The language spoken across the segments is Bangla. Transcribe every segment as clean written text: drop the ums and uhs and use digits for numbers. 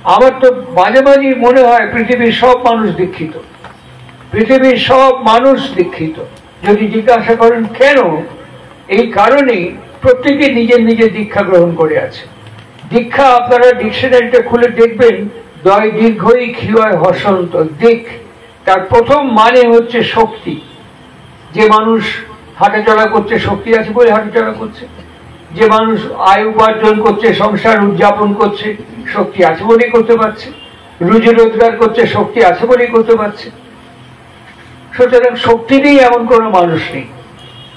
আমার তো মাঝে মাঝে মনে হয় পৃথিবীর সব মানুষ দীক্ষিত, পৃথিবীর সব মানুষ দীক্ষিত। যদি জিজ্ঞাসা করেন কেন, এই কারণেই প্রত্যেকে নিজের নিজের দীক্ষা গ্রহণ করে আছে। দীক্ষা আপনারা ডিকশনারিটা খুলে দেখবেন, দয় দীর্ঘই ক্ষীয় হসন্ত দিক, তার প্রথম মানে হচ্ছে শক্তি। যে মানুষ হাঁটাচলা করছে শক্তি আছে বলে হাঁটাচলা করছে, যে মানুষ আয় উপার্জন করছে, সংসার উদযাপন করছে, শক্তি আছে বলেই করতে পারছে, রুজি রোজগার করছে, শক্তি আছে বলেই করতে পারছে। সুতরাং শক্তি নেই এমন কোনো মানুষ নেই।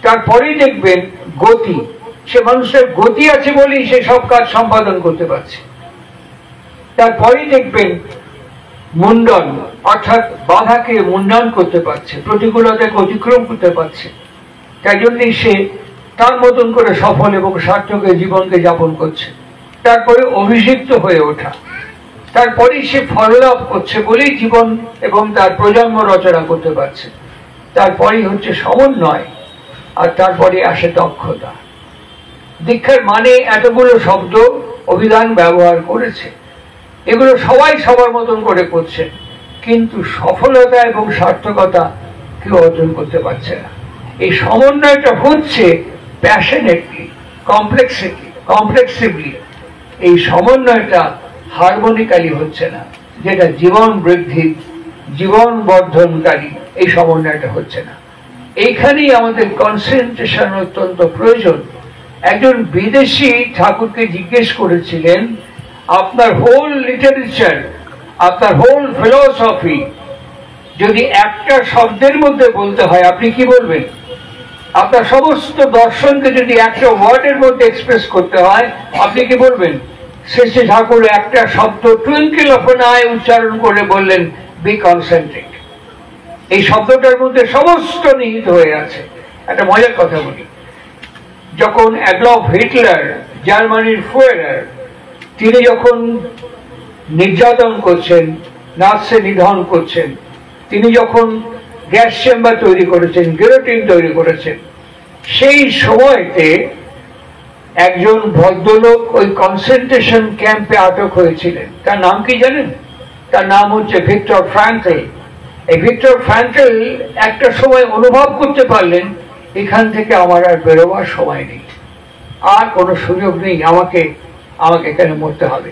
তারপরেই দেখবেন গতি, সে মানুষের গতি আছে বলেই সে সব কাজ সম্পাদন করতে পারছে। তারপরেই দেখবেন মুন্ডন, অর্থাৎ বাধাকে মুন্ডন করতে পারছে, প্রতিকূলতাকে অতিক্রম করতে পারছে। তাই জন্যই সে তার মতন করে সফল এবং সার্থক জীবনকে যাপন করছে। তারপরে অভিষিক্ত হয়ে ওঠা, তারপরেই সে ফললাভ করছে বলেই জীবন এবং তার প্রজন্ম রচনা করতে পারছে। তারপরেই হচ্ছে সমন্বয়, আর তারপরে আসে দক্ষতা। দীক্ষার মানে এতগুলো শব্দ অভিধান ব্যবহার করেছে, এগুলো সবাই সবার মতন করে করছে, কিন্তু সফলতা এবং সার্থকতা কেউ অর্জন করতে পারছে না। এই সমন্বয়টা হচ্ছে প্যাশনেটলি, কমপ্লেক্সিভলি। এই সমন্বয়টা হারমোনিক্যালি হচ্ছে না, যেটা জীবন বৃদ্ধি, জীবন বর্ধনকারী, এই সমন্বয়টা হচ্ছে না। এইখানেই আমাদের কনসেন্ট্রেশন অত্যন্ত প্রয়োজন। একজন বিদেশি ঠাকুরকে জিজ্ঞেস করেছিলেন, আপনার হোল লিটারেচার, আপনার হোল ফিলসফি যদি একটা শব্দের মধ্যে বলতে হয়, আপনি কি বলবেন? আপনার সমস্ত দর্শনকে যদি একটা ওয়ার্ডের মধ্যে এক্সপ্রেস করতে হয়, আপনি কি বলবেন? শ্রী ঠাকুর একটা শব্দ টুইঙ্কেল অফ অ্যান আই উচ্চারণ করে বললেন, বি কনসেন্ট্রেট। এই শব্দটার মধ্যে সমস্ত নিহিত হয়ে আছে। একটা মজার কথা বলি, যখন অ্যাডলফ হিটলার, জার্মানির ফুয়ারার, তিনি যখন নির্যাতন করছেন, নাৎসি নিধন করছেন, তিনি যখন গ্যাস চেম্বার তৈরি করেছেন, গিলোটিন তৈরি করেছেন, সেই সময়তে একজন ভদ্রলোক ওই কনসেন্ট্রেশন ক্যাম্পে আটক হয়েছিলেন। তার নাম কি জানেন? তার নাম হচ্ছে ভিক্টর ফ্রাঙ্কল। এই ভিক্টর ফ্রাঙ্কল একটা সময় অনুভব করতে পারলেন, এখান থেকে আমার আর বেরোবার সময় নেই, আর কোনো সুযোগ নেই, আমাকে এখানে মরতে হবে,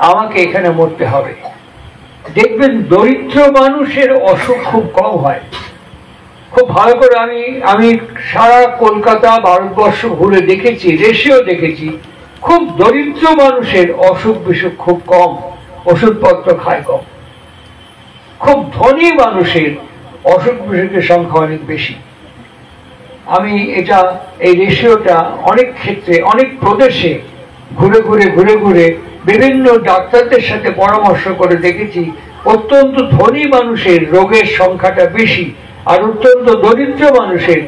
আমাকে এখানে মরতে হবে। দেখবেন দরিদ্র মানুষের অসুখ খুব কম হয়। খুব ভালো করে আমি সারা কলকাতা, ভারতবর্ষ ঘুরে দেখেছি, রেশিও দেখেছি, খুব দরিদ্র মানুষের অসুখ বিসুখ খুব কম, ওষুধপত্র খায় কম। খুব ধনী মানুষের অসুখ বিসুখের সংখ্যা অনেক বেশি। আমি এই রেশিওটা অনেক ক্ষেত্রে, অনেক প্রদেশে ঘুরে ঘুরে বিভিন্ন ডাক্তারদের সাথে পরামর্শ করে দেখেছি, অত্যন্ত ধনী মানুষের রোগের সংখ্যাটা বেশি, আর অত্যন্ত দরিদ্র মানুষের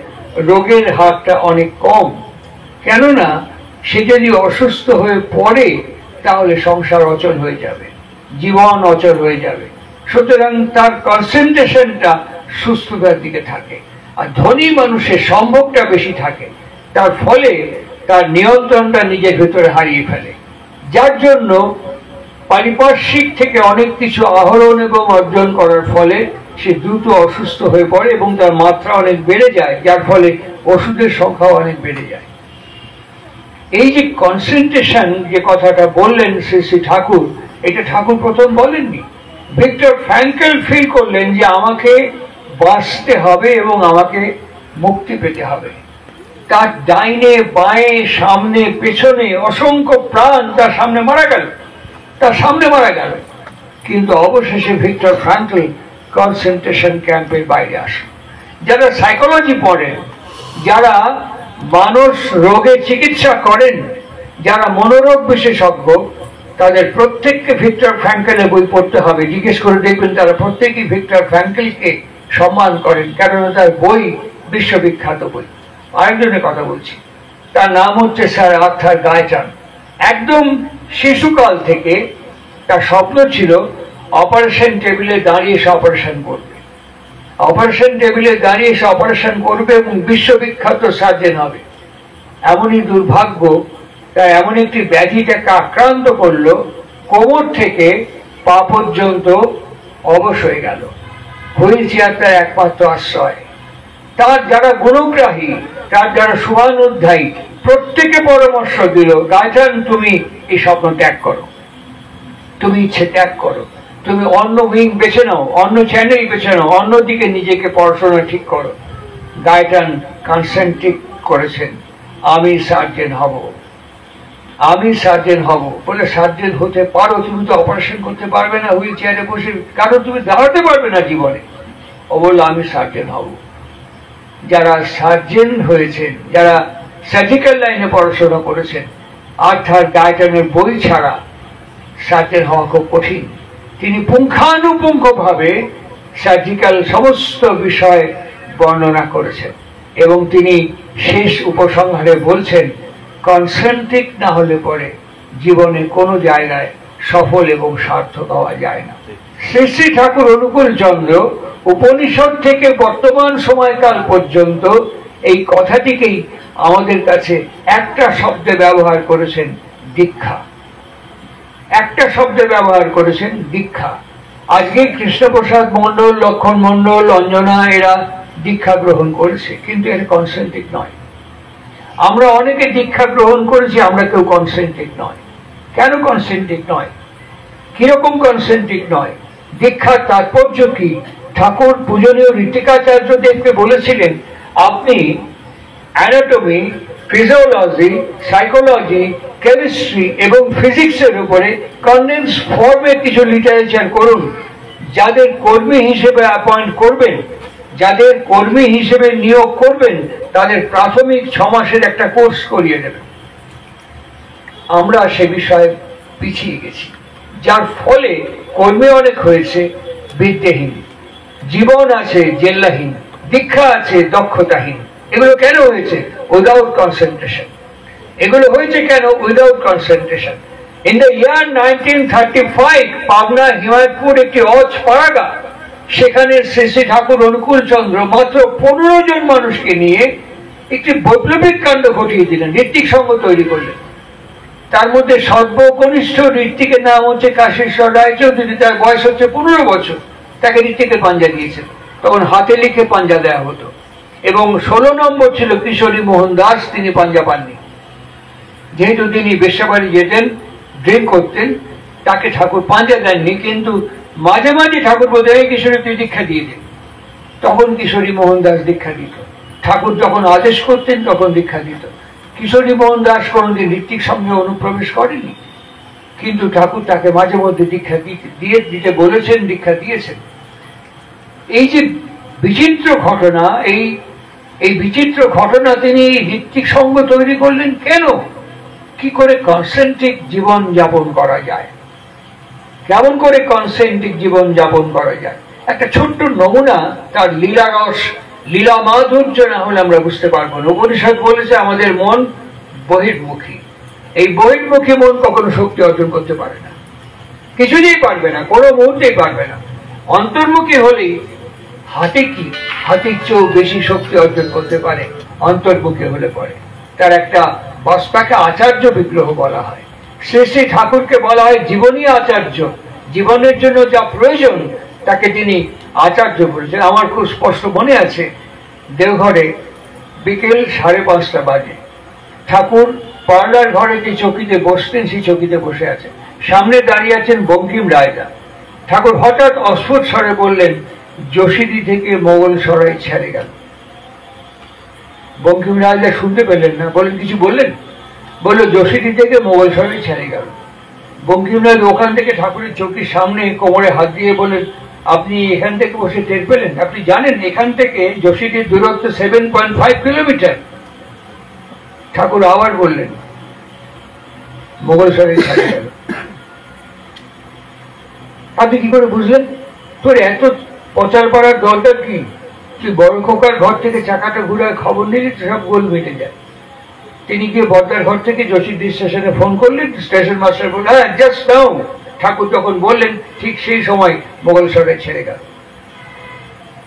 রোগের হারটা অনেক কম। কেননা সে যদি অসুস্থ হয়ে পড়ে, তাহলে সংসার অচল হয়ে যাবে, জীবন অচল হয়ে যাবে। সুতরাং তার কনসেন্ট্রেশনটা সুস্থতার দিকে থাকে, আর ধনী মানুষের সম্ভবটা বেশি থাকে, তার ফলে তার নিয়ন্ত্রণটা নিজের ভেতরে হারিয়ে ফেলে, যার জন্য পারিপার্শ্বিক থেকে অনেক কিছু আহরণ এবং অর্জন করার ফলে সে দ্রুত অসুস্থ হয়ে পড়ে এবং তার মাত্রা অনেক বেড়ে যায়, যার ফলে ওষুধের সংখ্যাও অনেক বেড়ে যায়। এই যে কনসেন্ট্রেশন, যে কথাটা বললেন শ্রী ঠাকুর, এটা ঠাকুর প্রথম বলেননি। ভিক্টর ফ্রাঙ্কল ফিল করলেন যে আমাকে বাঁচতে হবে এবং আমাকে মুক্তি পেতে হবে। তার ডাইনে বাঁয়ে সামনে পেছনে অসংখ্য প্রাণ তার সামনে মারা গেল, কিন্তু অবশেষে ভিক্টর ফ্রাঙ্কল কনসেন্ট্রেশন ক্যাম্পের বাইরে আসে। যারা সাইকোলজি পড়েন, যারা মানুষ রোগের চিকিৎসা করেন, যারা মনোরোগ বিশেষজ্ঞ, তাদের প্রত্যেককে ভিক্টর ফ্রাঙ্কলের বই পড়তে হবে। জিজ্ঞেস করে দেখবেন, তারা প্রত্যেকেই ভিক্টর ফ্রাঙ্কলকে সম্মান করেন, কারণ তার বই বিশ্ববিখ্যাত বই। আরেকজনের কথা বলছি, তার নাম হচ্ছে স্যার আর্থার গায়টান। একদম শিশুকাল থেকে তার স্বপ্ন ছিল অপারেশন টেবিলে দাঁড়িয়ে সে অপারেশন করবে, অপারেশন টেবিলে দাঁড়িয়ে সে অপারেশন করবে এবং বিশ্ববিখ্যাত সার্জন হবে। এমনই দুর্ভাগ্য, তার এমন একটি ব্যাধি তাকে আক্রান্ত করলো, কোমর থেকে পা পর্যন্ত অবশ হয়ে গেল। হুইল চেয়ার তার একমাত্র আশ্রয়। তার যারা গুণগ্রাহী, তার যারা শুভানুধ্যায়ী, প্রত্যেকে পরামর্শ দিল, গায়ত্রী তুমি এই স্বপ্ন ত্যাগ করো, তুমি ইচ্ছে ত্যাগ করো, তুমি অন্য উইং বেছে নাও, অন্য চ্যানেল বেছে নাও, অন্যদিকে নিজেকে পড়াশোনা ঠিক করো। গায়ত্রী কনসেন্ট্রিক করেছেন, আমি সার্জেন হব, আমি সার্জেন হব বলে। সার্জেন হতে পারো, তুমি তো অপারেশন করতে পারবে না হুইল চেয়ারে বসে, কারণ তুমি দাঁড়াতে পারবে না জীবনে। ও বললো আমি সার্জেন হব। যারা সার্জেন হয়েছেন, যারা সার্জিক্যাল লাইনে পড়াশোনা করেছেন, অর্থাৎ গায়ত্রীর বই ছাড়া সার্জেন হওয়া খুব কঠিন। তিনি পুঙ্খানুপুঙ্খভাবে সার্জিক্যাল সমস্ত বিষয় বর্ণনা করেছেন এবং তিনি শেষ উপসংহারে বলছেন, কনসেন্ট্রিক না হলে পরে জীবনে কোনো জায়গায় সফল এবং সার্থক হওয়া যায় না। শ্রী শ্রী ঠাকুর অনুকূল চন্দ্র উপনিষদ থেকে বর্তমান সময়কাল পর্যন্ত এই কথাটিকেই আমাদের কাছে একটা শব্দে ব্যবহার করেছেন, দীক্ষা। একটা শব্দে ব্যবহার করেছেন, দীক্ষা। আজকে কৃষ্ণপ্রসাদ মন্ডল, লক্ষণ মন্ডল, অঞ্জনা এরা দীক্ষা গ্রহণ করেছে, কিন্তু এর কনসেন্ট্রিক নয়। আমরা অনেকে দীক্ষা গ্রহণ করেছি, আমরা কেউ কনসেন্ট্রিক নয়। কেন কনসেন্ট্রিক নয়? কিরকম কনসেন্ট্রিক নয়? দীক্ষার তাৎপর্য কি? ঠাকুর পূজনীয় ঋত্বিকাচার্য দেবকে বলেছিলেন, আপনি অ্যানাটমি, ফিজিওলজি, সাইকোলজি, কেমিস্ট্রি এবং ফিজিক্সের উপরে কনডেন্স ফর্মে কিছু লিটারেচার করুন। যাদের কর্মী হিসেবে অ্যাপয়েন্ট করবেন, যাদের কর্মী হিসেবে নিয়োগ করবেন, তাদের প্রাথমিক 6 মাসের একটা কোর্স করিয়ে দেবেন। আমরা সে বিষয়ে পিছিয়ে গেছি, যার ফলে কর্মী অনেক হয়েছে, বিদ্যাহীন, জীবন আছে জেল্লাহীন, দীক্ষা আছে দক্ষতাহীন। এগুলো কেন হয়েছে? Without concentration. এগুলো হয়েছে কেন? Without concentration. In the year 1935 Pabna Himayatpur একটি অজ পাড়াগা, সেখানে শ্রী শ্রী ঠাকুর অনুকূল চন্দ্র মাত্র 15 জন মানুষকে নিয়ে একটি বৈপ্লবিক কাণ্ড ঘটিয়ে দিলেন, ঋত্বিক সংঘ তৈরি করলেন। তার মধ্যে সর্বকনিষ্ঠ ঋত্বিকের নাম হচ্ছে কাশীশ্বর রায়চৌধুরী। তার বয়স হচ্ছে 15 বছর। তাকে ঋত্বিকের পাঞ্জা দিয়েছিল, তখন হাতে লিখে পাঞ্জা দেওয়া হতো। এবং 16 নম্বর ছিল কিশোরী মোহন দাস, তিনি পাঞ্জা পাননি। যেহেতু তিনি বেশ্যাবাড়ি যেতেন, ড্রিঙ্ক করতেন, তাকে ঠাকুর পাঞ্জা দেননি। কিন্তু মাঝে মাঝে ঠাকুর বলতেন, এই কিশোরী তুই দীক্ষা দিয়ে দিন, তখন কিশোরী মোহন দাস দীক্ষা দিত। ঠাকুর যখন আদেশ করতেন তখন দীক্ষা দিত। কিশোরী মোহন দাস কোনদিন ঋত্বিক সঙ্গে অনুপ্রবেশ করেনি, কিন্তু ঠাকুর তাকে মাঝে মধ্যে দীক্ষা দিতে বলেছেন, দীক্ষা দিয়েছেন। এই যে বিচিত্র ঘটনা, এই বিচিত্র ঘটনা তিনি ঋত্বিক সঙ্গ তৈরি করলেন কেন? কি করে কনসেন্ট্রিক জীবন যাপন করা যায়, কেমন করে কনসেন্ট্রিক জীবন যাপন করা যায়। একটা ছোট্ট নমুনা, তার লীলারস, লীলা মাধুর্য না হলে আমরা বুঝতে পারবো না। উপনিষদ বলেছে আমাদের মন বহির্মুখী। এই বহির্মুখী মন কখনো শক্তি অর্জন করতে পারে না, কিছুতেই পারবে না, কোনো মুহূর্তেই পারবে না। অন্তর্মুখী হলেই হাতে কি, হাতের চেয়েও বেশি শক্তি অর্জন করতে পারে অন্তর্মুখী হলে পরে। তার একটা বস্তাকে আচার্য বিগ্রহ বলা হয়। শ্রী শ্রী ঠাকুরকে বলা হয় জীবনী আচার্য। জীবনের জন্য যা প্রয়োজন তাকে তিনি আচার্য বলেছেন। আমার খুব স্পষ্ট মনে আছে, দেওঘরে বিকেল 5:30 বাজে, ঠাকুর পার্লার ঘরে যে চৌকিতে বসতেন সেই চৌকিতে বসে আছেন, সামনে দাঁড়িয়ে আছেন বঙ্কিম রায়দা। ঠাকুর হঠাৎ অস্ফুট স্বরে বললেন, যোশীদি থেকে মোগল সরাই ছেড়ে গেল। বঙ্কিম রায়দা শুনতে পেলেন না, বলেন কিছু বললেন, বললো যোশীদি থেকে মোগল সরাই ছেড়ে গেল। বঙ্কিম রায় ওখান থেকে ঠাকুরের চৌকির সামনে কোমরে হাত দিয়ে বলেন, আপনি এখান থেকে বসে টের পেলেন? আপনি জানেন এখান থেকে যোশীদির দূরত্ব 7.5 কিলোমিটার। ঠাকুর আবার বললেন, মোগল সরাই ছেড়ে গেল। আপনি কি করে বুঝলেন? তোর এত প্রচার করার দরকার কি? তুই বড় খোকার ঘর থেকে চাকাটা ঘুরায় খবর নিলে সব গোল মেটে যায়। তিনি গিয়ে বর্দার ঘর থেকে যোশীদি স্টেশনে ফোন করলেন, স্টেশন মাস্টার বললেন, হ্যাঁ জাস্ট নাও। ঠাকুর যখন বললেন ঠিক সেই সময় মোগল সরাই ছেড়ে গেল।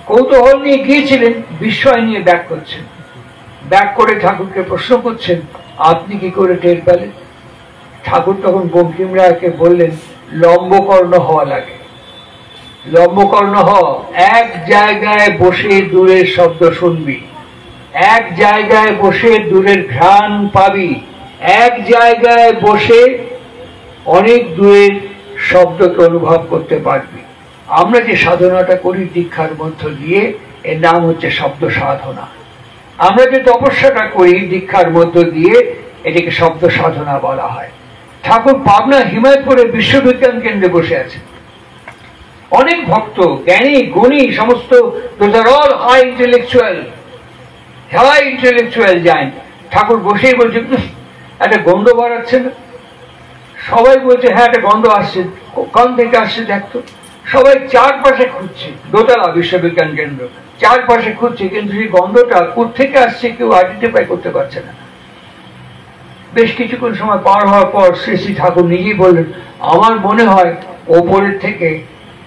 কৌতূহল নিয়ে গিয়েছিলেন, বিস্ময় নিয়ে ব্যাক করছেন। ব্যাক করে ঠাকুরকে প্রশ্ন করছেন, আপনি কি করে টের পেলেন? ঠাকুর তখন বঙ্কিম রায়কে বললেন, লম্বকর্ণ হওয়া লাগে। লম্বকর্ণ হওয়া, এক জায়গায় বসে দূরের শব্দ শুনবি, এক জায়গায় বসে দূরের ঘ্রাণ পাবি, এক জায়গায় বসে অনেক দূরের শব্দকে অনুভব করতে পারবি। আমরা যে সাধনাটা করি দীক্ষার মধ্য দিয়ে, এর নাম হচ্ছে শব্দ সাধনা। আমরা যে তপস্যাটা করি দীক্ষার মধ্য দিয়ে, এটাকে শব্দ সাধনা বলা হয়। ঠাকুর পাবনা হিমায়তপুরে বিশ্ববিজ্ঞান কেন্দ্রে বসে আছে, অনেক ভক্ত, জ্ঞানী, গুণী সমস্ত, those are all high intellectual giant। ঠাকুর বসেই বলছে, একটা গন্ধ বাড়াচ্ছে না? সবাই বলছে হ্যাঁ একটা গন্ধ আসছে, কোন থেকে আসছে দেখতো। সবাই চারপাশে খুঁজছে, দোতলা বিশ্ববিজ্ঞান কেন্দ্র, চারপাশে খুঁজছে, কিন্তু সেই গন্ধটা কোত্থেকে আসছে কেউ আইডেন্টিফাই করতে পারছে না। বেশ কিছুক্ষণ সময় পার হওয়ার পর শ্রী শ্রী ঠাকুর নিজেই বললেন, আমার মনে হয় ওপরের থেকে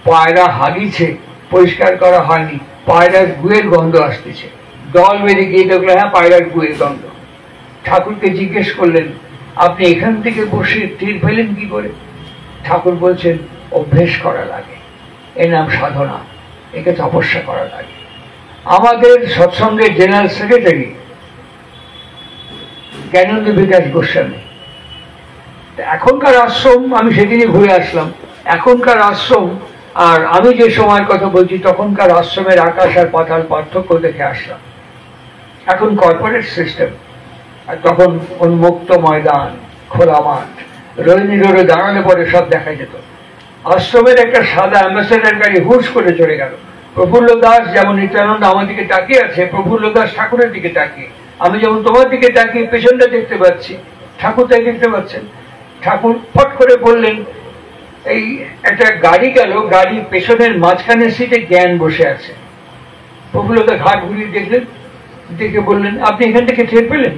পায়রা হাগিছে, পরিষ্কার করা হয়নি, পায়রার গুয়ের গন্ধ আসতেছে। দল বেঁধে গিয়ে দেখলো হ্যাঁ পায়রার গুয়ের গন্ধ। ঠাকুরকে জিজ্ঞেস করলেন, আপনি এখান থেকে বসে টের পেলেন কি করে? ঠাকুর বলছেন, অভ্যেস করা লাগে, এর নাম সাধনা, একে তপস্যা করা লাগে। আমাদের সৎসঙ্গের জেনারেল সেক্রেটারি জ্ঞানেন্দ্র বিকাশ গোস্বামী, এখনকার আশ্রম, আমি সেদিনই ঘুরে আসলাম, এখনকার আশ্রম আর আমি যে সময়ের কথা বলছি তখনকার আশ্রমের আকাশ আর পাতাল পার্থক্য দেখে আসলাম। এখন কর্পোরেট সিস্টেম, আর তখন উন্মুক্ত ময়দান, খোলা মাঠ, রোহিণী রোডে দাঁড়ালে পরে সব দেখা যেত। আশ্রমের একটা সাদা অ্যাম্বাসেডার গাড়ি হুশ করে চলে গেল। প্রফুল্ল দাস যেমন নিত্যানন্দ আমার দিকে তাকিয়ে আছে, প্রফুল্ল দাস ঠাকুরের দিকে তাকিয়ে, আমি যেমন তোমার দিকে তাকিয়ে পেছনটা দেখতে পাচ্ছি, ঠাকুর তাই দেখতে পাচ্ছেন। ঠাকুর ফট করে বললেন, এই একটা গাড়ি গেল, গাড়ির পেছনের মাঝখানের সিটে জ্ঞান বসে আছে। প্রফুল্ল দাস ঘাট ঘুরিয়ে দেখলেন, দেখে বললেন, আপনি এখান থেকে টের পেলেন?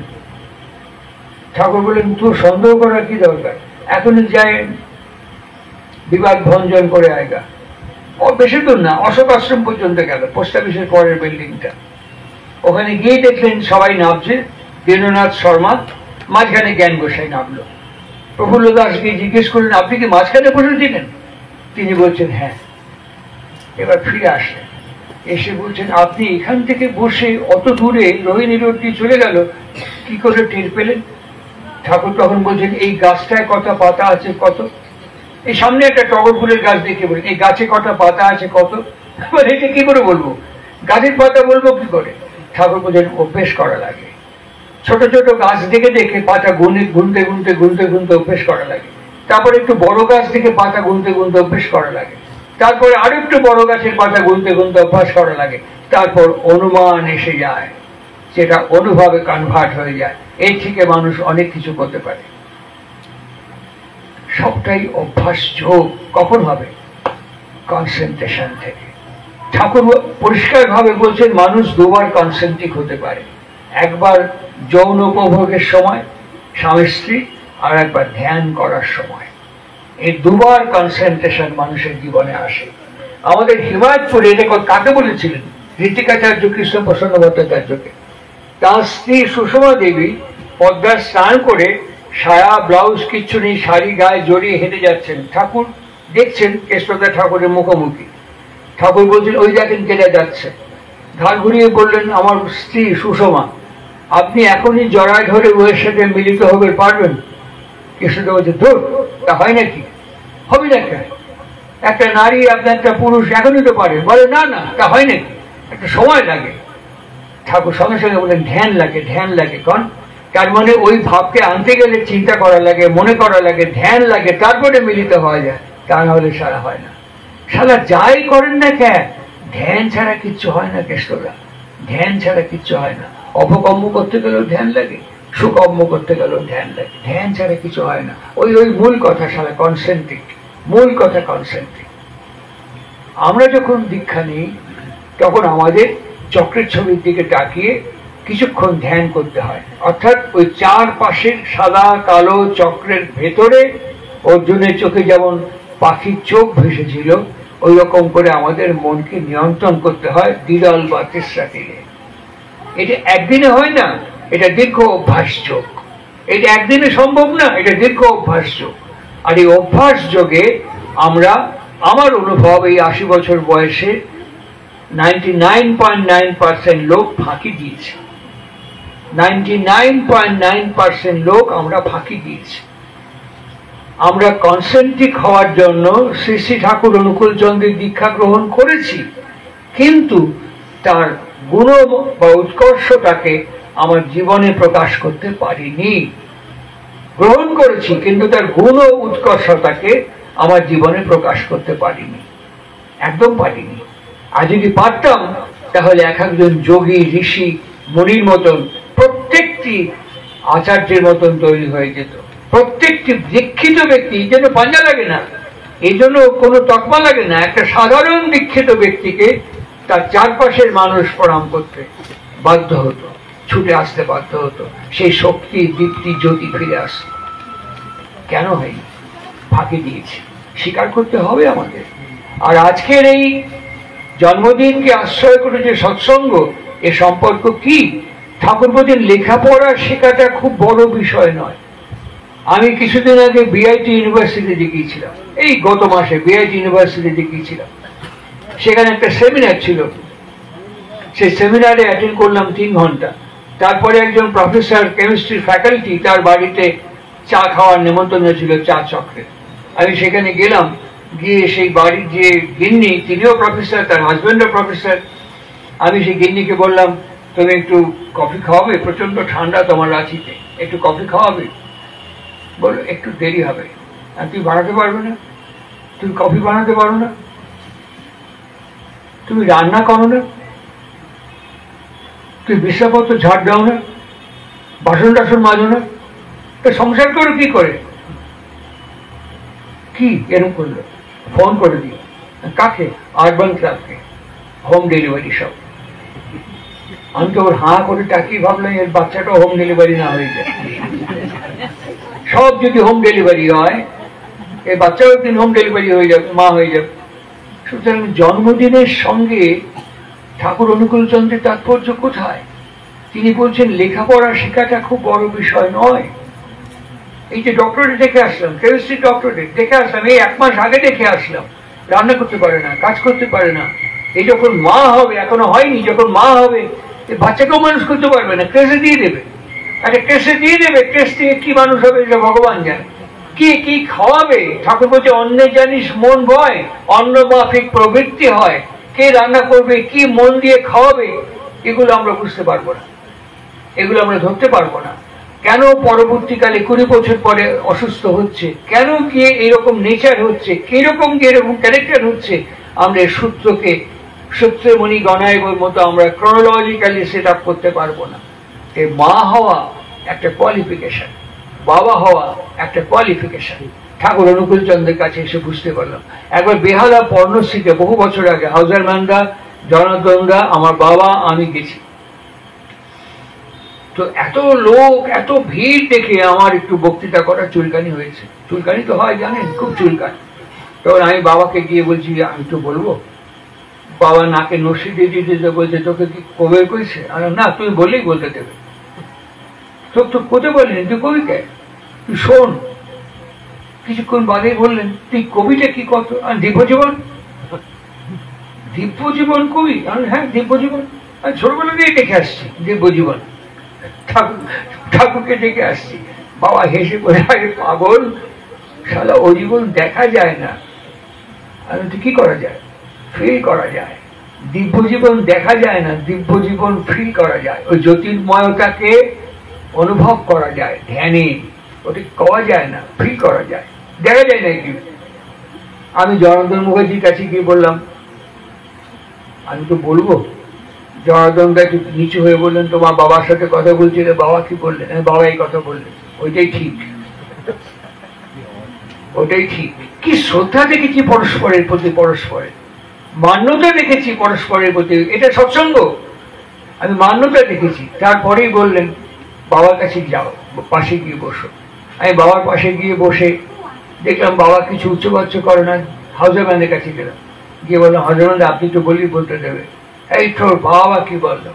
ঠাকুর বললেন, তোর সন্দেহ করার কি দরকার, এখনই যায় বিবাদ ভঞ্জন করে আয়গা। বেশি দূর না, অশোক আশ্রম পর্যন্ত গেল, পোস্ট অফিসের পরের বিল্ডিংটা। ওখানে গিয়ে দেখলেন সবাই নামছে, দীননাথ শর্মা, মাঝখানে জ্ঞান গোসাই নামলো। প্রফুল্ল দাসকে জিজ্ঞেস করলেন, আপনি কি মাঝখানে বসেছিলেন? তিনি বলছেন হ্যাঁ। এবার ফিরে আসলেন, এসে বলছেন, আপনি এখান থেকে বসে অত দূরে রোহিণী রোড দিয়ে চলে গেল, কি করে টের পেলেন? ঠাকুর তখন বলছেন, এই গাছটায় কটা পাতা আছে কত? এই সামনে একটা টগর ফুলের গাছ দেখে বলেন, এই গাছে কটা পাতা আছে কত? এটা কি করে বলবো, গাছের পাতা বলবো কি করে? ঠাকুর বলছেন, অভ্যেস করা লাগে। ছোট ছোট গাছ দেখে দেখে পাতা গুনতে গুনতে গুনতে গুনতে গুনতে অভ্যেস করা লাগে। তারপরে একটু বড় গাছ দেখে পাতা গুনতে গুনতে অভ্যেস করা লাগে। তারপরে আরো একটু বড় গাছের পাতা গুনতে গুনতে অভ্যাস করা লাগে। তারপর অনুমান এসে যায়, সেটা অনুভবে কনভার্ট হয়ে যায়। এর থেকে মানুষ অনেক কিছু করতে পারে। সবটাই অভ্যাস যোগ। কখন হবে? কনসেন্ট্রেশন থেকে। ঠাকুর পরিষ্কার ভাবে বলছেন, মানুষ দুবার কনসেন্ট্রিক হতে পারে, একবার যৌন উপভোগের সময় স্বামী স্ত্রী, আর একবার ধ্যান করার সময়। এই দুবার কনসেন্ট্রেশন মানুষের জীবনে আসে। আমাদের হিমায়তপুরে এটা কাকে বলেছিলেন? ঋতিকাচার্য, কৃষ্ণ প্রসন্ন ভট্টাচার্যকে। তার স্ত্রী সুষমা দেবী পদ্মার স্নান করে সায়া ব্লাউজ কিচ্ছু নেই, শাড়ি গায়ে জড়িয়ে হেঁটে যাচ্ছেন। ঠাকুর দেখছেন, কেষ্টদা ঠাকুরের মুখোমুখি। ঠাকুর বলছেন, ওই দেখেন কেটে যাচ্ছে। ঘাড় ঘুরিয়ে বললেন, আমার স্ত্রী সুষমা, আপনি এখনই জড়ায় ধরে ওর সাথে মিলিত হবে পারবেন? কেষ্টদা বলছে, ধর, তা হয় নাকি? হবে না কেন? একটা নারী আপনার একটা পুরুষ এখনই তো পারে। বলে, না না, তা হয় নাকি, একটা সময় লাগে। ঠাকুর সঙ্গে সঙ্গে বলেন, ধ্যান লাগে, ধ্যান লাগে। কারণ তার মানে ওই ভাবকে আনতে গেলে চিন্তা করা লাগে, মনে করা লাগে, ধ্যান লাগে, তারপরে মিলিত হওয়া যায়। তা না হলে সারা হয় না। সারা যাই করেন না কেন, ধ্যান ছাড়া কিচ্ছু হয় না কেষ্টদা, ধ্যান ছাড়া কিচ্ছু হয় না। অপকর্ম করতে গেলেও ধ্যান লাগে, সুকর্ম করতে গেলেও ধ্যান লাগে, ধ্যান ছাড়া কিছু হয় না। ওই মূল কথা, সারা কনসেন্ট্রিক, মূল কথা কনসেন্ট্রিক। আমরা যখন দীক্ষা নিই তখন আমাদের চক্রের ছবির দিকে তাকিয়ে কিছুক্ষণ ধ্যান করতে হয়। অর্থাৎ ওই চারপাশের সাদা কালো চক্রের ভেতরে অর্জুনের চোখে যেমন পাখির চোখ ভেসেছিল, ওই রকম করে আমাদের মনকে নিয়ন্ত্রণ করতে হয় দ্বিদল বা তেসরা তীরে। এটা একদিনে হয় না, এটা দীর্ঘ অভ্যাস যোগ। এটা একদিনে সম্ভব না, এটা দীর্ঘ অভ্যাস যোগ। আর এই অভ্যাস যোগে আমরা, আমার অনুভব, এই 80 বছর বয়সে 99.9% লোক ফাঁকি দিয়েছে। 99.9% লোক আমরা ফাঁকি দিয়েছি। আমরা কনসেন্ট্রিক হওয়ার জন্য শ্রী শ্রী ঠাকুর অনুকূল চন্দ্রের দীক্ষা গ্রহণ করেছি, কিন্তু তার গুণ বা উৎকর্ষটাকে আমার জীবনে প্রকাশ করতে পারিনি। গ্রহণ করেছি, কিন্তু তার গুণ ও উৎকর্ষতাকে আমার জীবনে প্রকাশ করতে পারিনি, একদম পারিনি। আর যদি পারতাম, তাহলে এক একজন যোগী, ঋষি, মুনির মতন, প্রত্যেকটি আচার্যের মতন তৈরি হয়ে যেত। প্রত্যেকটি দীক্ষিত ব্যক্তি, যেন পাঞ্জা লাগে না, এই জন্য কোনো তকমা লাগে না, একটা সাধারণ দীক্ষিত ব্যক্তিকে তার চারপাশের মানুষ প্রণাম করতে বাধ্য হতো, ছুটে আসতে বাধ্য হতো, সেই শক্তি, দীপ্তি, জ্যোতি ফিরে আসত। কেন হয়নি? ফাঁকি দিয়েছি, স্বীকার করতে হবে আমাদের। আর আজকের এই জন্মদিনকে আশ্রয় করে যে সৎসঙ্গ, এ সম্পর্ক কি? ঠাকুর বলছেন লেখাপড়া শেখাটা খুব বড় বিষয় নয়। আমি কিছুদিন আগে বিআইটি ইউনিভার্সিটিতে গিয়েছিলাম, এই গত মাসে বিআইটি ইউনিভার্সিটিতে গিয়েছিলাম। সেখানে একটা সেমিনার ছিল, সেই সেমিনারে অ্যাটেন্ড করলাম 3 ঘন্টা। তারপরে একজন প্রফেসর, কেমিস্ট্রির ফ্যাকাল্টি, তার বাড়িতে চা খাওয়ার নেমন্তন্ন ছিল, চা চক্রে। আমি সেখানে গেলাম, গিয়ে সেই বাড়ির যে গিন্নি, তিনিও প্রফেসর, তার হাজবেন্ডও প্রফেসর। আমি সেই গিন্নিকে বললাম, তুমি একটু কফি খাওয়াবে? প্রচন্ড ঠান্ডা তোমার রাঁচিতে, একটু কফি খাওয়াবে? বললো একটু দেরি হবে। আর তুমি বানাতে পারবে না? তুমি কফি বানাতে পারো না? তুমি রান্না করো না? তুমি বিছানাপত্র ঝাড় দাও না? বাসন টাসন মাজো না? সংসার করো কি করে? কি এরকম করলো? ফোন করে দিও। কাকে? আরবান ক্লাবকে, হোম ডেলিভারি সব। আমি তো ওর হাঁ করে তাকিয়ে ভাবলাম, এর বাচ্চাটা হোম ডেলিভারি না হয়ে যায়। সব যদি হোম ডেলিভারি হয়, এই বাচ্চাও একদিন হোম ডেলিভারি হয়ে যাবে, মা হয়ে যাবে। সুতরাং জন্মদিনের সঙ্গে ঠাকুর অনুকূল চন্দ্রের তাৎপর্য কোথায়? তিনি বলছেন লেখাপড়া শেখাটা খুব বড় বিষয় নয়। এই যে ডক্টরেট দেখে আসলাম, কেমিস্ট্রি ডক্টরেট দেখে আসলাম, এই 1 মাস আগে দেখে আসলাম, রান্না করতে পারে না, কাজ করতে পারে না। এই যখন মা হবে, এখনো হয়নি, যখন মা হবে, এই বাচ্চাকেও মানুষ করতে পারবে না, কেসে দিয়ে দেবে। আরে কেসে দিয়ে দেবে, কেস থেকে কি মানুষ হবে এটা ভগবান জানে। কি কি খাওয়াবে? ঠাকুর বলছে অন্নে জানিস মন ভয়, অন্ন মাফিক প্রবৃত্তি হয়। কে রান্না করবে, কি মন দিয়ে খাওয়াবে, এগুলো আমরা বুঝতে পারবো না, এগুলো আমরা ধরতে পারবো না। কেন পরবর্তীকালে 20 বছর পরে অসুস্থ হচ্ছে, কেন গিয়ে এরকম নেচার হচ্ছে, কিরকম গিয়ে এরকম ক্যারেক্টার হচ্ছে, আমরা এই সূত্রমণি গণায়বের মতো আমরা ক্রোনোলজিক্যালি সেট আপ করতে পারবো না। এই মা হওয়া একটা কোয়ালিফিকেশন, বাবা হওয়া একটা কোয়ালিফিকেশন। ঠাকুর অনুকূল চন্দ্রের কাছে এসে বুঝতে পারলাম। একবার বেহালা পর্ণশ্রীতে বহু বছর আগে হাউজার ম্যানদা, জনার্দনদা, আমার বাবা, আমি গেছি। তো এত লোক, এত ভিড় দেখে আমার একটু বক্তৃতা করার চুলকানি হয়েছে। চুলকানি তো হয় জানেন, খুব চুলকানি। তখন আমি বাবাকে গিয়ে বলছি, আমি তো বলবো। বাবা নাকে নসি দিয়ে দিতে বলছে, তোকে কি কবে কইছে? না, তুমি বললেই বলতে দেবে। তো কোথায় বললেন তুই কবিকে? তুই শোন। কিছুক্ষণ বাদেই বললেন, তুই কবিটা কি কত? দিব্যজীবন। দিব্যজীবন কবি? হ্যাঁ, দিব্যজীবন। আমি ছোটবেলা দিয়ে দেখে আসছি দিব্যজীবন, ঠাকুরকে দেখে আসছি। বাবা হেসে বলে, আরে পাগল, শালা ও জীবন দেখা যায় না। আমি তো কি করা যায়? ফিল করা যায়। দিব্য জীবন দেখা যায় না, দিব্য জীবন ফিল করা যায়। ওই জ্যোতির্ময়তাকে অনুভব করা যায় ধ্যানে, ওটা করা যায় না, ফিল করা যায়, দেখা যায় না কি। আমি জনার্দন মুখার্জির কাছে গিয়ে বললাম, আমি তো বলবো। জনার্দন দা একটু নিচু হয়ে বললেন, তোমার বাবার সাথে কথা বলছিলে, বাবা কি বললেন? বাবা এই কথা বললেন। ওইটাই ঠিক, ওটাই ঠিক। কি শ্রদ্ধা দেখেছি পরস্পরের প্রতি, পরস্পরের মান্যতা দেখেছি পরস্পরের প্রতি, এটা সৎসঙ্গ। আমি মান্যতা দেখেছি। তারপরেই বললেন, বাবার কাছে যাও, পাশে গিয়ে বসো। আমি বাবার পাশে গিয়ে বসে দেখলাম বাবা কিছু উচ্চবাচ্য করে না। হাউজার ম্যানের কাছে গেলাম, গিয়ে বললাম, হাউজার ম্যান আপনি তো বলেই বলতে দেবে। এই তোর বাবা কি বললো?